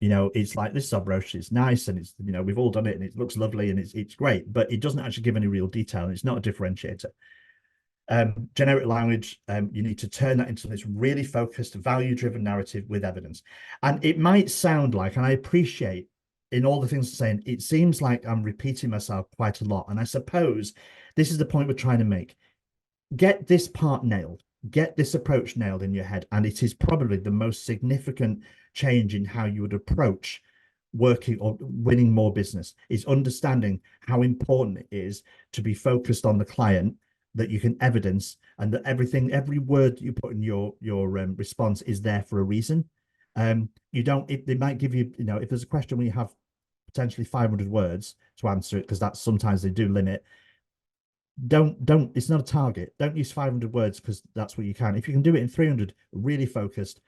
It's like this is our brochure, it's nice, and it's we've all done it and it looks lovely and it's great, but it doesn't actually give any real detail and it's not a differentiator. Generic language, you need to turn that into this really focused, value-driven narrative with evidence. And it might sound like, and I appreciate in all the things I'm saying, it seems like I'm repeating myself quite a lot. And I suppose this is the point we're trying to make. Get this part nailed, get this approach nailed in your head, and it is probably the most significant change in how you would approach working or winning more business, is understanding how important it is to be focused on the client, that you can evidence, and that every word that you put in your response is there for a reason. You don't, they might give you, if there's a question where you have potentially 500 words to answer it, because that's sometimes they do limit. Don't, it's not a target. Don't use 500 words because that's what you can. If you can do it in 300, really focused,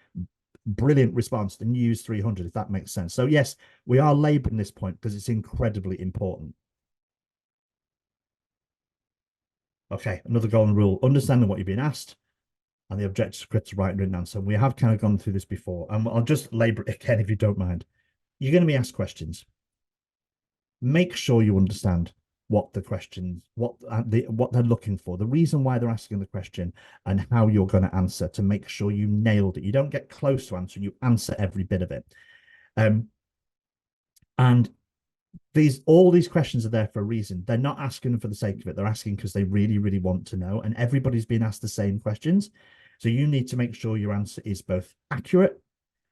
brilliant response, then use 300, if that makes sense. So yes, we are laboring this point because it's incredibly important. Okay, another golden rule: understanding what you're being asked and the objective script to write and written answer. We have kind of gone through this before, and I'll just labor it again if you don't mind. You're going to be asked questions. Make sure you understand what the questions, what they're looking for, the reason why they're asking the question, and how you're going to answer, to make sure you nailed it. You don't get close to answering, you answer every bit of it. And all these questions are there for a reason. They're not asking them for the sake of it. They're asking because they really, really want to know. And everybody's been asked the same questions. So you need to make sure your answer is both accurate,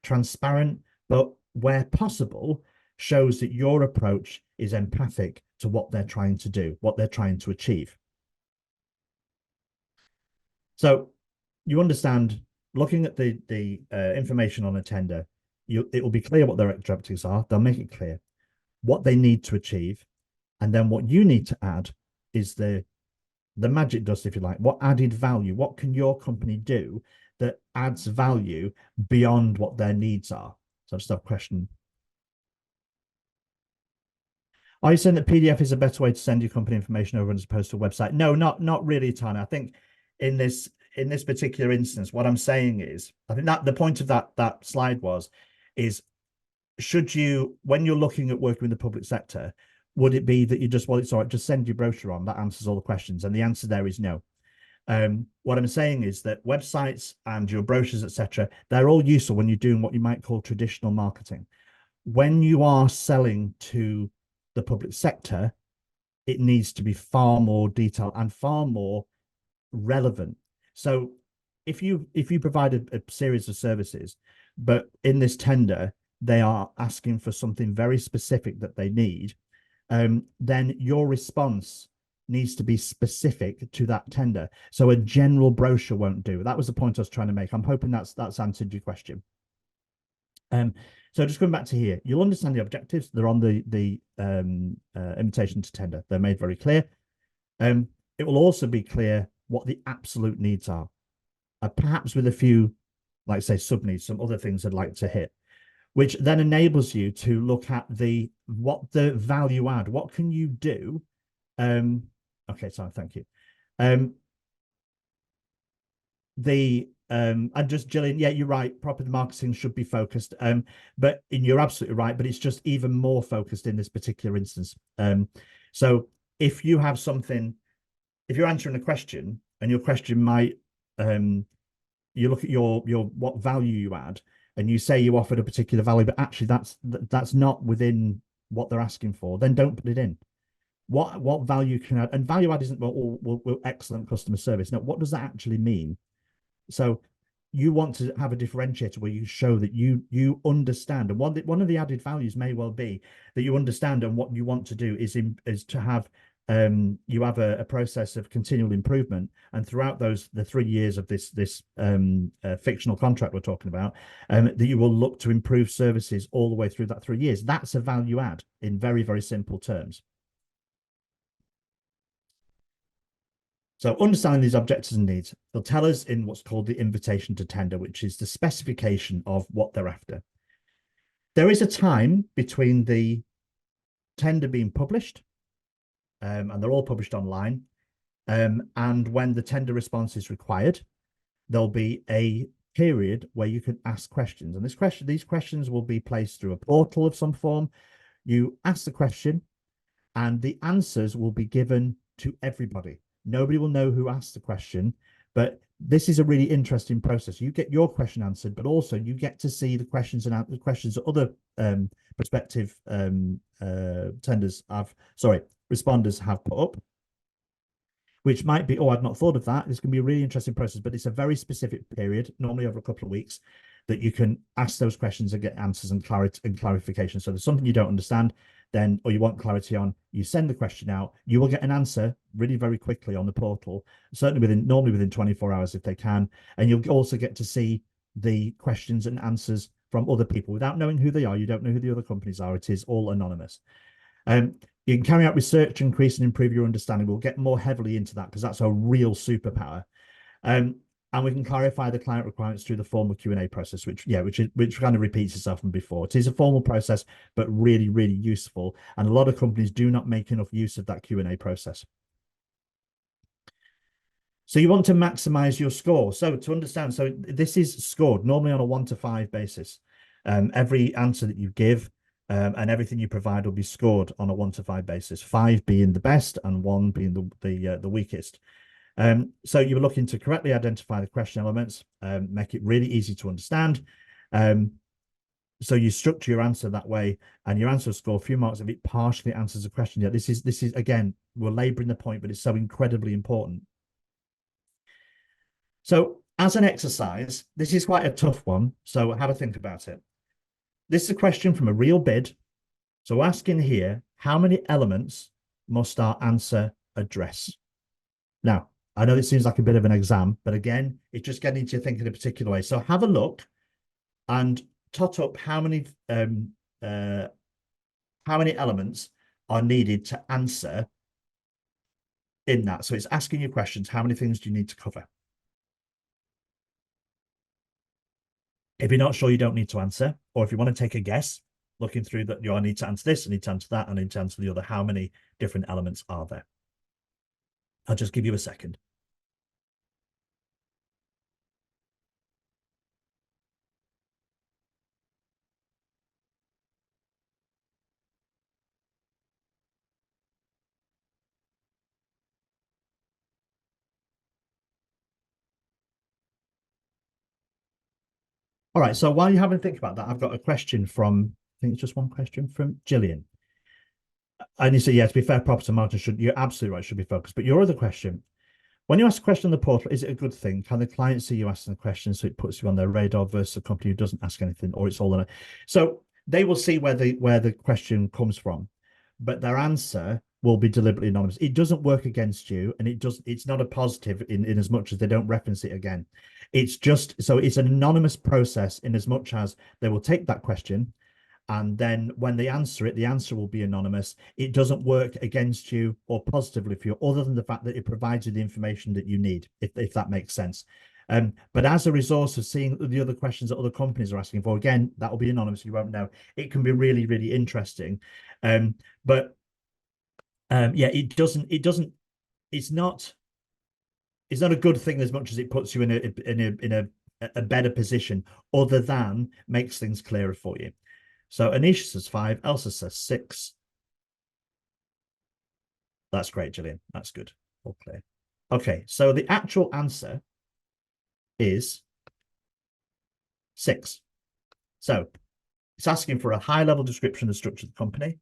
transparent, but where possible, shows that your approach is empathic to what they're trying to do, what they're trying to achieve. So you understand, looking at the information on a tender, it will be clear what their objectives are. They'll make it clear what they need to achieve, and then what you need to add is the magic dust, if you like. What added value? What can your company do that adds value beyond what their needs are? So I just have a question. Are you saying that PDF is a better way to send your company information over as opposed to a website? No, not really, Tana. I think in this particular instance, what I'm saying is, I think that the point of that slide is should you, when you're looking at working with the public sector, would it be that you just, well, it's all right, just send your brochure on, that answers all the questions? And the answer there is no. What I'm saying is that websites and your brochures, etc., they're all useful when you're doing what you might call traditional marketing. When you are selling to the public sector, it needs to be far more detailed and far more relevant. So if you provide a series of services, but in this tender they are asking for something very specific that they need, then your response needs to be specific to that tender. So a general brochure won't do. That was the point I was trying to make. I'm hoping that's answered your question. So just going back to here, you'll understand the objectives. They're on the invitation to tender. They're made very clear. It will also be clear what the absolute needs are, perhaps with a few, like say, sub needs, some other things I'd like to hit, which then enables you to look at what the value add, what can you do? Okay, sorry, thank you. And just Gillian, yeah, you're right. Proper marketing should be focused. But you're absolutely right. But it's just even more focused in this particular instance. So if you have something, if you're answering a question and your question might, you look at your what value you add, and you say you offered a particular value, but actually that's not within what they're asking for, then don't put it in. What value can add? And value add isn't well, excellent customer service. No, what does that actually mean? So you want to have a differentiator where you show that you understand, and one of the added values may well be that you understand, and what you want to do is to have you have a process of continual improvement, and throughout the 3 years of this fictional contract we're talking about, that you will look to improve services all the way through that 3 years. That's a value add in very, very simple terms. So understanding these objectives and needs, they'll tell us in what's called the invitation to tender, which is the specification of what they're after. There is a time between the tender being published, and they're all published online, and when the tender response is required, there'll be a period where you can ask questions. And these questions will be placed through a portal of some form. You ask the question, and the answers will be given to everybody. Nobody will know who asked the question, but this is a really interesting process. You get your question answered, but also you get to see the questions and the questions that other prospective responders have put up, which might be, oh, I've not thought of that. This can be a really interesting process, but it's a very specific period, normally over a couple of weeks, that you can ask those questions and get answers and clarity and clarification. So there's something you don't understand, then, or you want clarity on, you send the question out, you will get an answer really very quickly on the portal, certainly normally within 24 hours if they can. And you'll also get to see the questions and answers from other people without knowing who they are. You don't know who the other companies are. It is all anonymous. You can carry out research, increase and improve your understanding. We'll get more heavily into that because that's a real superpower. And we can clarify the client requirements through the formal Q&A process, which kind of repeats itself from before. It is a formal process, but really, really useful. And a lot of companies do not make enough use of that Q&A process. So you want to maximize your score. So to understand, so this is scored normally on a 1 to 5 basis. Every answer that you give and everything you provide will be scored on a 1 to 5 basis, 5 being the best and 1 being the weakest. So you're looking to correctly identify the question elements, make it really easy to understand. So you structure your answer that way, and your answer will score a few marks if it partially answers a question. Yeah, this is again, we're laboring the point, but it's so incredibly important. So as an exercise, this is quite a tough one. So have a think about it. This is a question from a real bid. So asking here, how many elements must our answer address? Now, I know it seems like a bit of an exam, but again, it's just getting you thinking in a particular way. So have a look and tot up how many elements are needed to answer in that. So it's asking you questions. How many things do you need to cover? If you're not sure, you don't need to answer. Or if you want to take a guess, looking through that, I need to answer this, I need to answer that, I need to answer the other. How many different elements are there? I'll just give you a second. All right, so while you're having to think about that, I've got a question from, I think it's just one question from Gillian. And you say, yeah, to be fair, property marketing you're absolutely right, should be focused. But your other question, when you ask a question on the portal, is it a good thing? Can the client see you asking the question so it puts you on their radar versus a company who doesn't ask anything, or it's all in it? So they will see where the question comes from, but their answer will be deliberately anonymous. It doesn't work against you, and it's not a positive in as much as they don't reference it again. It's just, so it's an anonymous process in as much as they will take that question, and then when they answer it, the answer will be anonymous. It doesn't work against you or positively for you, other than the fact that it provides you the information that you need, if that makes sense. But as a resource of seeing the other questions that other companies are asking for, again, that will be anonymous. You won't know. It can be really, really interesting. But yeah, it's not a good thing as much as it puts you in a better position, other than makes things clearer for you. So Anisha says 5, Elsa says 6. That's great, Gillian. That's good. All clear. Okay, so the actual answer is 6. So it's asking for a high-level description of the structure of the company,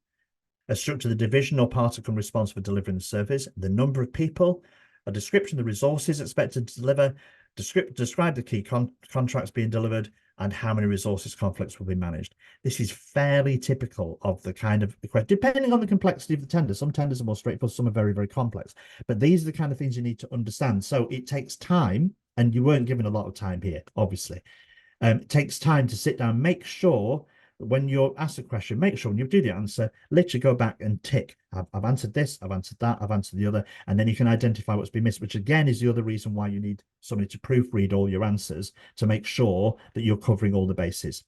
a structure of the division or particle responsible for delivering the service, the number of people, a description of the resources expected to deliver, describe the key contracts being delivered, and how many resources conflicts will be managed. This is fairly typical of the kind of, depending on the complexity of the tender. Some tenders are more straightforward, some are very, very complex. But these are the kind of things you need to understand. So it takes time, and you weren't given a lot of time here, obviously. It takes time to sit down, make sure when you're asked a question, make sure when you do the answer, literally go back and tick. I've answered this, I've answered that, I've answered the other, and then you can identify what's been missed, which again is the other reason why you need somebody to proofread all your answers to make sure that you're covering all the bases.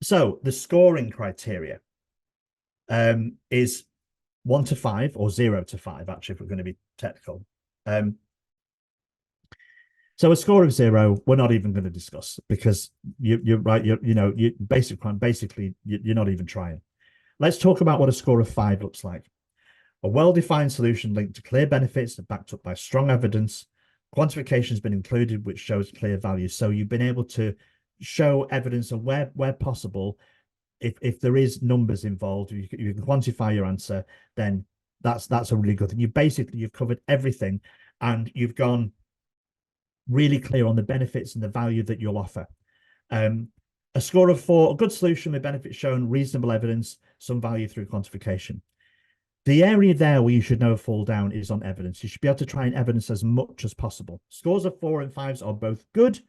So the scoring criteria is 1 to 5 or 0 to 5, actually, if we're going to be technical. So a score of 0, we're not even going to discuss, because you're right. You basically you're not even trying. Let's talk about what a score of 5 looks like. A well-defined solution linked to clear benefits and backed up by strong evidence. Quantification has been included, which shows clear value. So you've been able to show evidence, and where possible, if there is numbers involved, you can quantify your answer, then that's a really good thing. You've covered everything, and you've gone really clear on the benefits and the value that you'll offer. A score of 4, a good solution with benefits shown, reasonable evidence, some value through quantification. The area there where you should never fall down is on evidence. You should be able to try and evidence as much as possible. Scores of 4 and 5s are both good.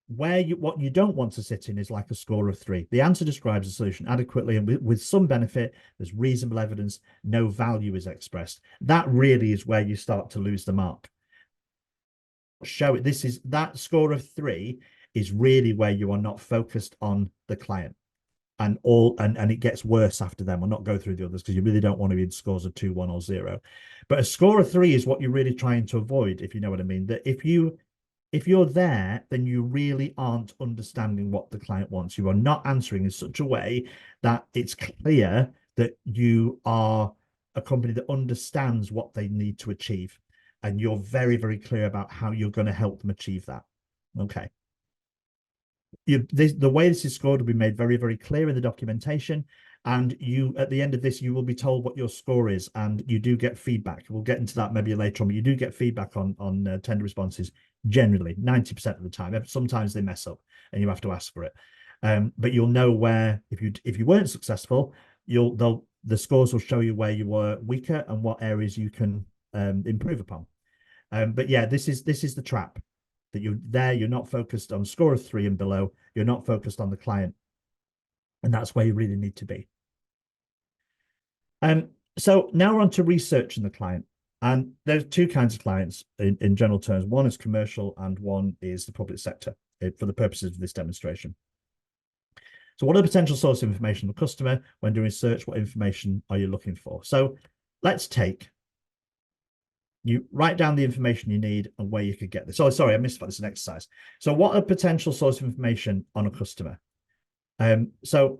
What you don't want to sit in is like a score of 3. The answer describes the solution adequately and with some benefit. There's reasonable evidence. No value is expressed. That really is where you start to lose the mark. Show it. That score of 3 is really where you are not focused on the client, and it gets worse after them. I'll not go through the others because you really don't want to be in scores of 2, 1, or 0. But a score of 3 is what you're really trying to avoid, if you know what I mean. That if you're there, then you really aren't understanding what the client wants. You are not answering in such a way that it's clear that you are a company that understands what they need to achieve. And you're very, very clear about how you're going to help them achieve that. Okay. The way this is scored will be made very, very clear in the documentation. And at the end of this, you will be told what your score is, and you do get feedback. We'll get into that maybe later on, but you do get feedback on tender responses generally 90% of the time. Sometimes they mess up and you have to ask for it. But you'll know where, if you weren't successful, the scores will show you where you were weaker and what areas you can improve upon. But yeah, this is the trap, that you're not focused on score of 3 and below. You're not focused on the client, and that's where you really need to be. So now we're on to researching the client, and there's 2 kinds of clients in general terms. One is commercial and one is the public sector, for the purposes of this demonstration. So what are the potential source of information of the customer? When doing research, what information are you looking for? So let's you write down the information you need and where you could get this. Oh, sorry, I missed that. This is an exercise. So what are potential source of information on a customer? So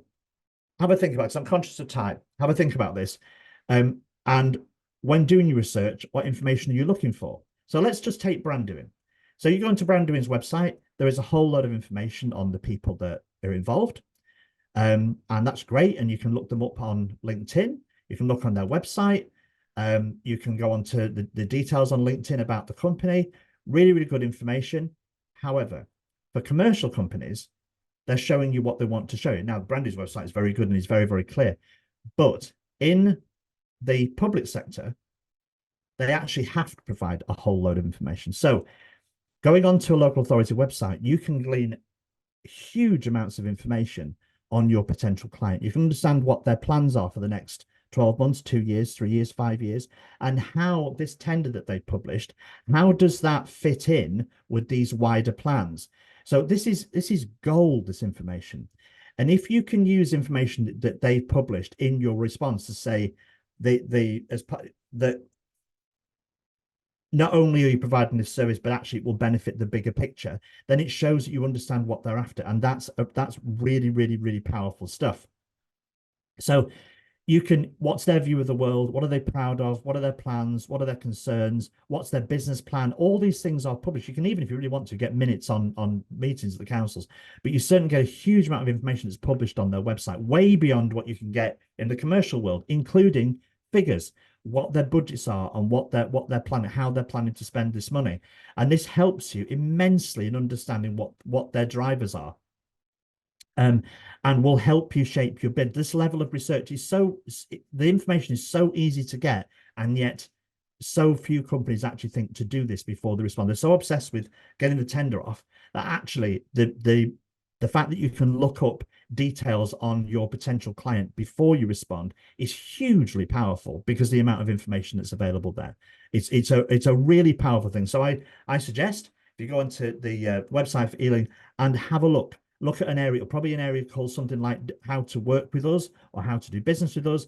have a think about it. So I'm conscious of time. Have a think about this. And when doing your research, what information are you looking for? So let's just take Branddoing. So you go into Branddoing's website. There is a whole lot of information on the people that are involved. And that's great. And you can look them up on LinkedIn. You can look on their website. You can go on to the details on LinkedIn about the company. Really, really good information. However, for commercial companies, they're showing you what they want to show you. Now, Brandy's website is very good and is very, very clear. But in the public sector, they actually have to provide a whole load of information. So going on to a local authority website, you can glean huge amounts of information on your potential client. You can understand what their plans are for the next 12 months, 2 years, 3 years, 5 years, and how this tender that they published, how does that fit in with these wider plans? So this is gold, this information. And if you can use information that they published in your response to say that not only are you providing this service, but actually it will benefit the bigger picture, then it shows that you understand what they're after. And that's really, really, really powerful stuff. So you can, what's their view of the world? What are they proud of? What are their plans? What are their concerns? What's their business plan? All these things are published. You can, even if you really want to, get minutes on meetings at the councils, but you certainly get a huge amount of information that's published on their website, way beyond what you can get in the commercial world, including figures, what their budgets are, and what they're planning, how they're planning to spend this money. And this helps you immensely in understanding what their drivers are. And will help you shape your bid. This level of research is the information is so easy to get, and yet so few companies actually think to do this before they respond. They're so obsessed with getting the tender off that actually the fact that you can look up details on your potential client before you respond is hugely powerful, because the amount of information that's available there. It's a really powerful thing. So I suggest if you go onto the website for Ealing and have a look at an area, probably an area called something like how to work with us or how to do business with us,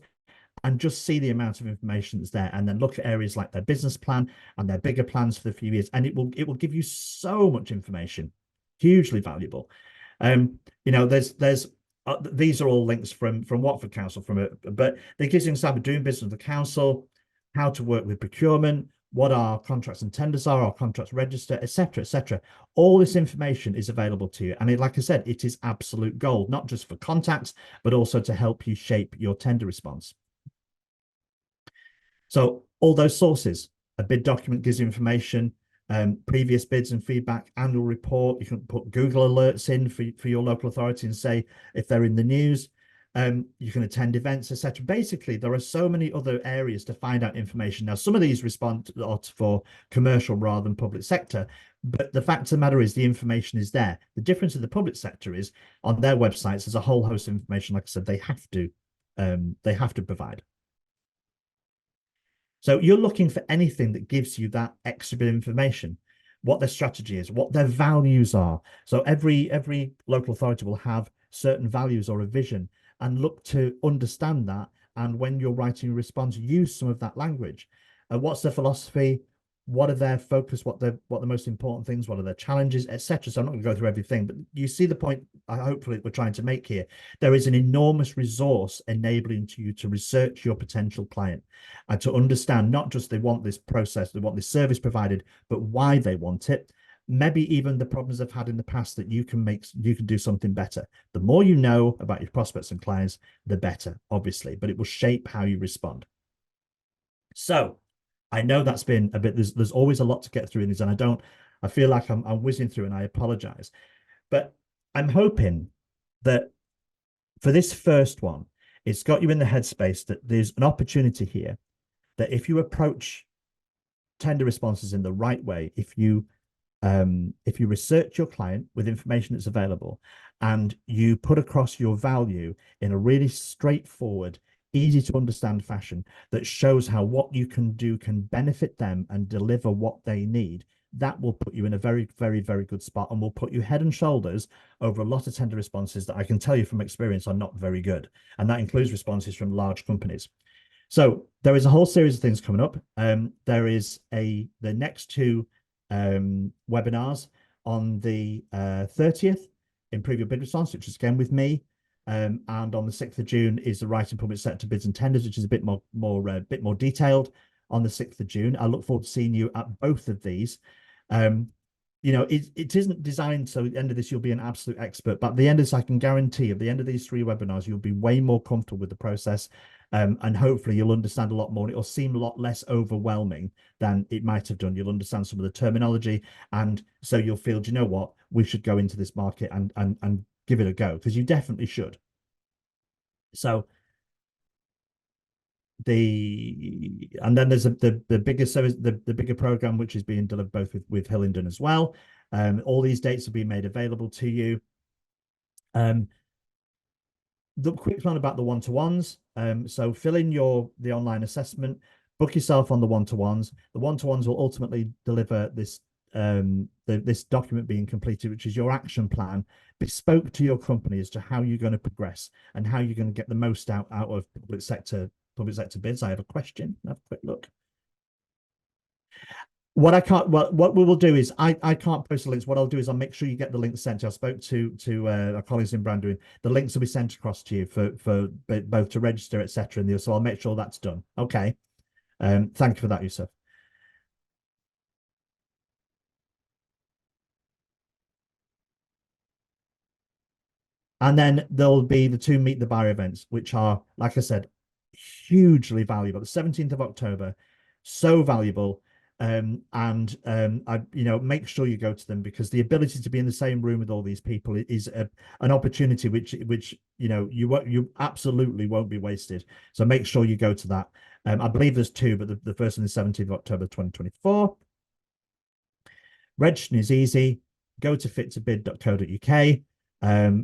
and just see the amount of information that's there. And then look at areas like their business plan and their bigger plans for the few years. And it will give you so much information, hugely valuable. There's these are all links from Watford Council, but they gives you an example of doing business with the council, how to work with procurement, what our contracts and tenders are, our contracts register, etc., etc. All this information is available to you. And like I said, it is absolute gold, not just for contacts, but also to help you shape your tender response. So all those sources, a bid document gives you information, previous bids and feedback, annual report. You can put Google alerts in for your local authority and say if they're in the news. You can attend events, etc. Basically, there are so many other areas to find out information. Now, some of these respond for commercial rather than public sector, but the fact of the matter is the information is there. The difference in the public sector is on their websites, there's a whole host of information, like I said, they have to provide. So you're looking for anything that gives you that extra bit of information, what their strategy is, what their values are. So every local authority will have certain values or a vision, and look to understand that. And when you're writing a response, use some of that language. What's their philosophy? What are their focus? What the most important things? What are their challenges, etc. So I'm not going to go through everything, but you see the point. Hopefully, we're trying to make here. There is an enormous resource enabling you to research your potential client and to understand not just they want this process, they want this service provided, but why they want it. Maybe even the problems they've had in the past that you can do something better. The more you know about your prospects and clients, the better, obviously, but it will shape how you respond. So I know that's been a bit, there's always a lot to get through in these, and I feel like I'm whizzing through, and I apologize. But I'm hoping that for this first one, it's got you in the headspace that there's an opportunity here, that if you approach tender responses in the right way, if you research your client with information that's available, and you put across your value in a really straightforward, easy to understand fashion that shows how what you can do can benefit them and deliver what they need, that will put you in a very, very, very good spot, and will put you head and shoulders over a lot of tender responses that I can tell you from experience are not very good. And that includes responses from large companies. So there is a whole series of things coming up. There is the next two webinars on the 30th, Improve Your Bid Response, which is again with me. And on the 6th of June is the Writing Public Sector Bids and Tenders, which is a bit more detailed on the 6th of June. I look forward to seeing you at both of these. It isn't designed so at the end of this you'll be an absolute expert, but at the end of this, I can guarantee at the end of these 3 webinars, you'll be way more comfortable with the process. And hopefully you'll understand a lot more. It'll seem a lot less overwhelming than it might have done. You'll understand some of the terminology, and so you'll feel, do you know what, we should go into this market and give it a go, because you definitely should. So and then there's the bigger service, the bigger program, which is being delivered both with Hillingdon as well. All these dates will be made available to you. The quick one about the one-to-ones. So fill in the online assessment, book yourself on the one-to-ones. The one-to-ones will ultimately deliver this this document being completed, which is your action plan, bespoke to your company as to how you're going to progress and how you're going to get the most out of public sector bids. I have a question. Have a quick look. What I can't, what we will do is I can't post the links. What I'll do is I'll make sure you get the links sent. I spoke to our colleagues in Brandon. The links will be sent across to you for both to register, etc. And so I'll make sure that's done. Okay. Thank you for that, Yusuf. And then there'll be the two Meet the Bar events, which are, like I said, hugely valuable. The 17th of October, so valuable. Make sure you go to them because the ability to be in the same room with all these people is an opportunity which you absolutely won't be wasted. So make sure you go to that. I believe there's two, but the first one is 17th of October 2024. Registering is easy. Go to fittobid.co.uk.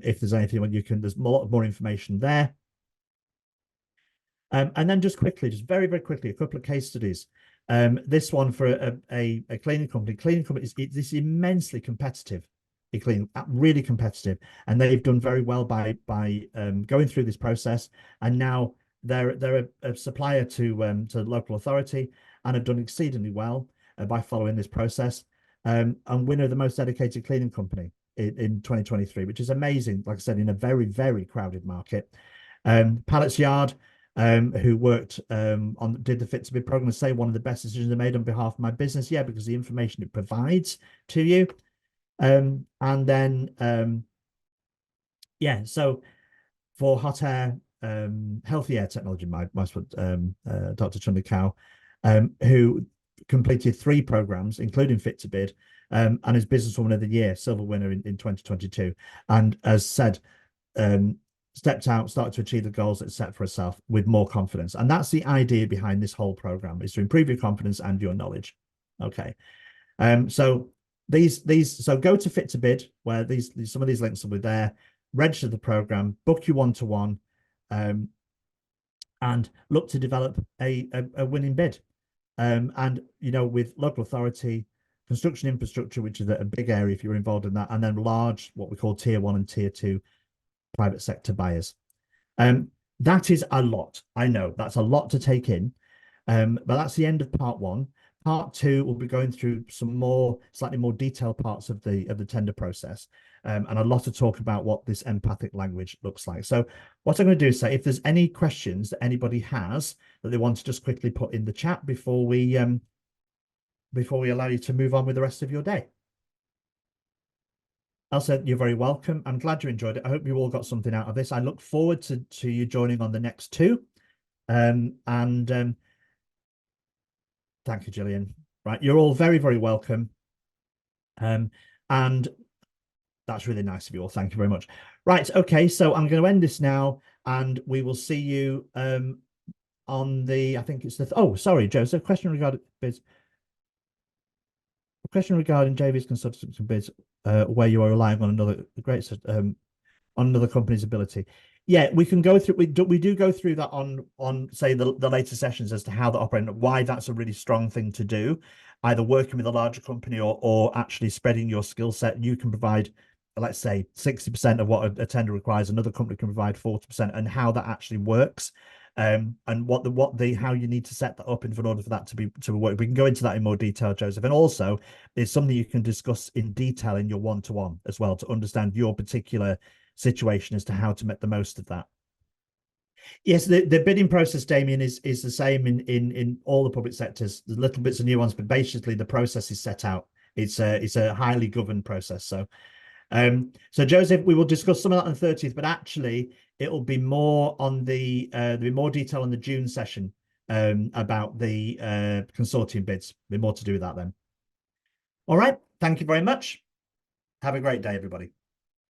If there's anything you can, there's a lot more information there. And then just quickly, just very, very quickly, a couple of case studies. This one for a cleaning company. Cleaning company is immensely competitive. Really competitive, and they've done very well by going through this process. And now they're a supplier to the local authority and have done exceedingly well by following this process. And winner of the most dedicated cleaning company in 2023, which is amazing. Like I said, in a very, very crowded market. Pallets Yard, who worked did the Fit to Bid program, and say one of the best decisions I made on behalf of my business. Yeah, because the information it provides to you. And then yeah, so for hot air, healthy air technology, Dr. Chunder Cow, who completed 3 programs, including Fit to Bid, and is Businesswoman of the Year, silver winner in 2022, and as said, stepped out, started to achieve the goals that set for herself with more confidence. And that's the idea behind this whole program, is to improve your confidence and your knowledge. Okay. So go to Fit to Bid, where some of these links will be there. Register the program, book your one-to-one, and look to develop a winning bid. And with local authority, construction infrastructure, which is a big area if you're involved in that, and then large, what we call tier 1 and tier 2 private sector buyers. That is a lot. I know that's a lot to take in, but that's the end of part 1. Part 2 will be going through some slightly more detailed parts of the tender process, and a lot of talk about what this empathic language looks like. So what I'm going to do is say, if there's any questions that anybody has that they want to just quickly put in the chat before we allow you to move on with the rest of your day. Elsa, you're very welcome. I'm glad you enjoyed it. I hope you all got something out of this. I look forward to you joining on the next 2. Thank you, Gillian. Right, you're all very, very welcome. And that's really nice of you all. Thank you very much. Right, okay, so I'm going to end this now, and we will see you on the, I think it's the, oh, sorry, Joe, so question regarding bids. A question regarding JV's consultancy bids, where you are relying on another company's ability. Yeah, we can go through. We do go through that on say the later sessions as to how that operates, why that's a really strong thing to do, either working with a larger company or actually spreading your skill set. You can provide, let's say, 60% of what a tender requires. Another company can provide 40%, and how that actually works. And how you need to set that up in order for that to work. We can go into that in more detail, Joseph. And also, it's something you can discuss in detail in your one-to-one as well, to understand your particular situation as to how to make the most of that. Yes, the bidding process, Damien, is the same in all the public sectors. There's little bits of nuance, but basically the process is set out. It's a highly governed process. So Joseph, we will discuss some of that on the 30th, but actually it'll be more on there'll be more detail on the June session about the consortium bids. There'll be more to do with that then. All right. Thank you very much. Have a great day, everybody.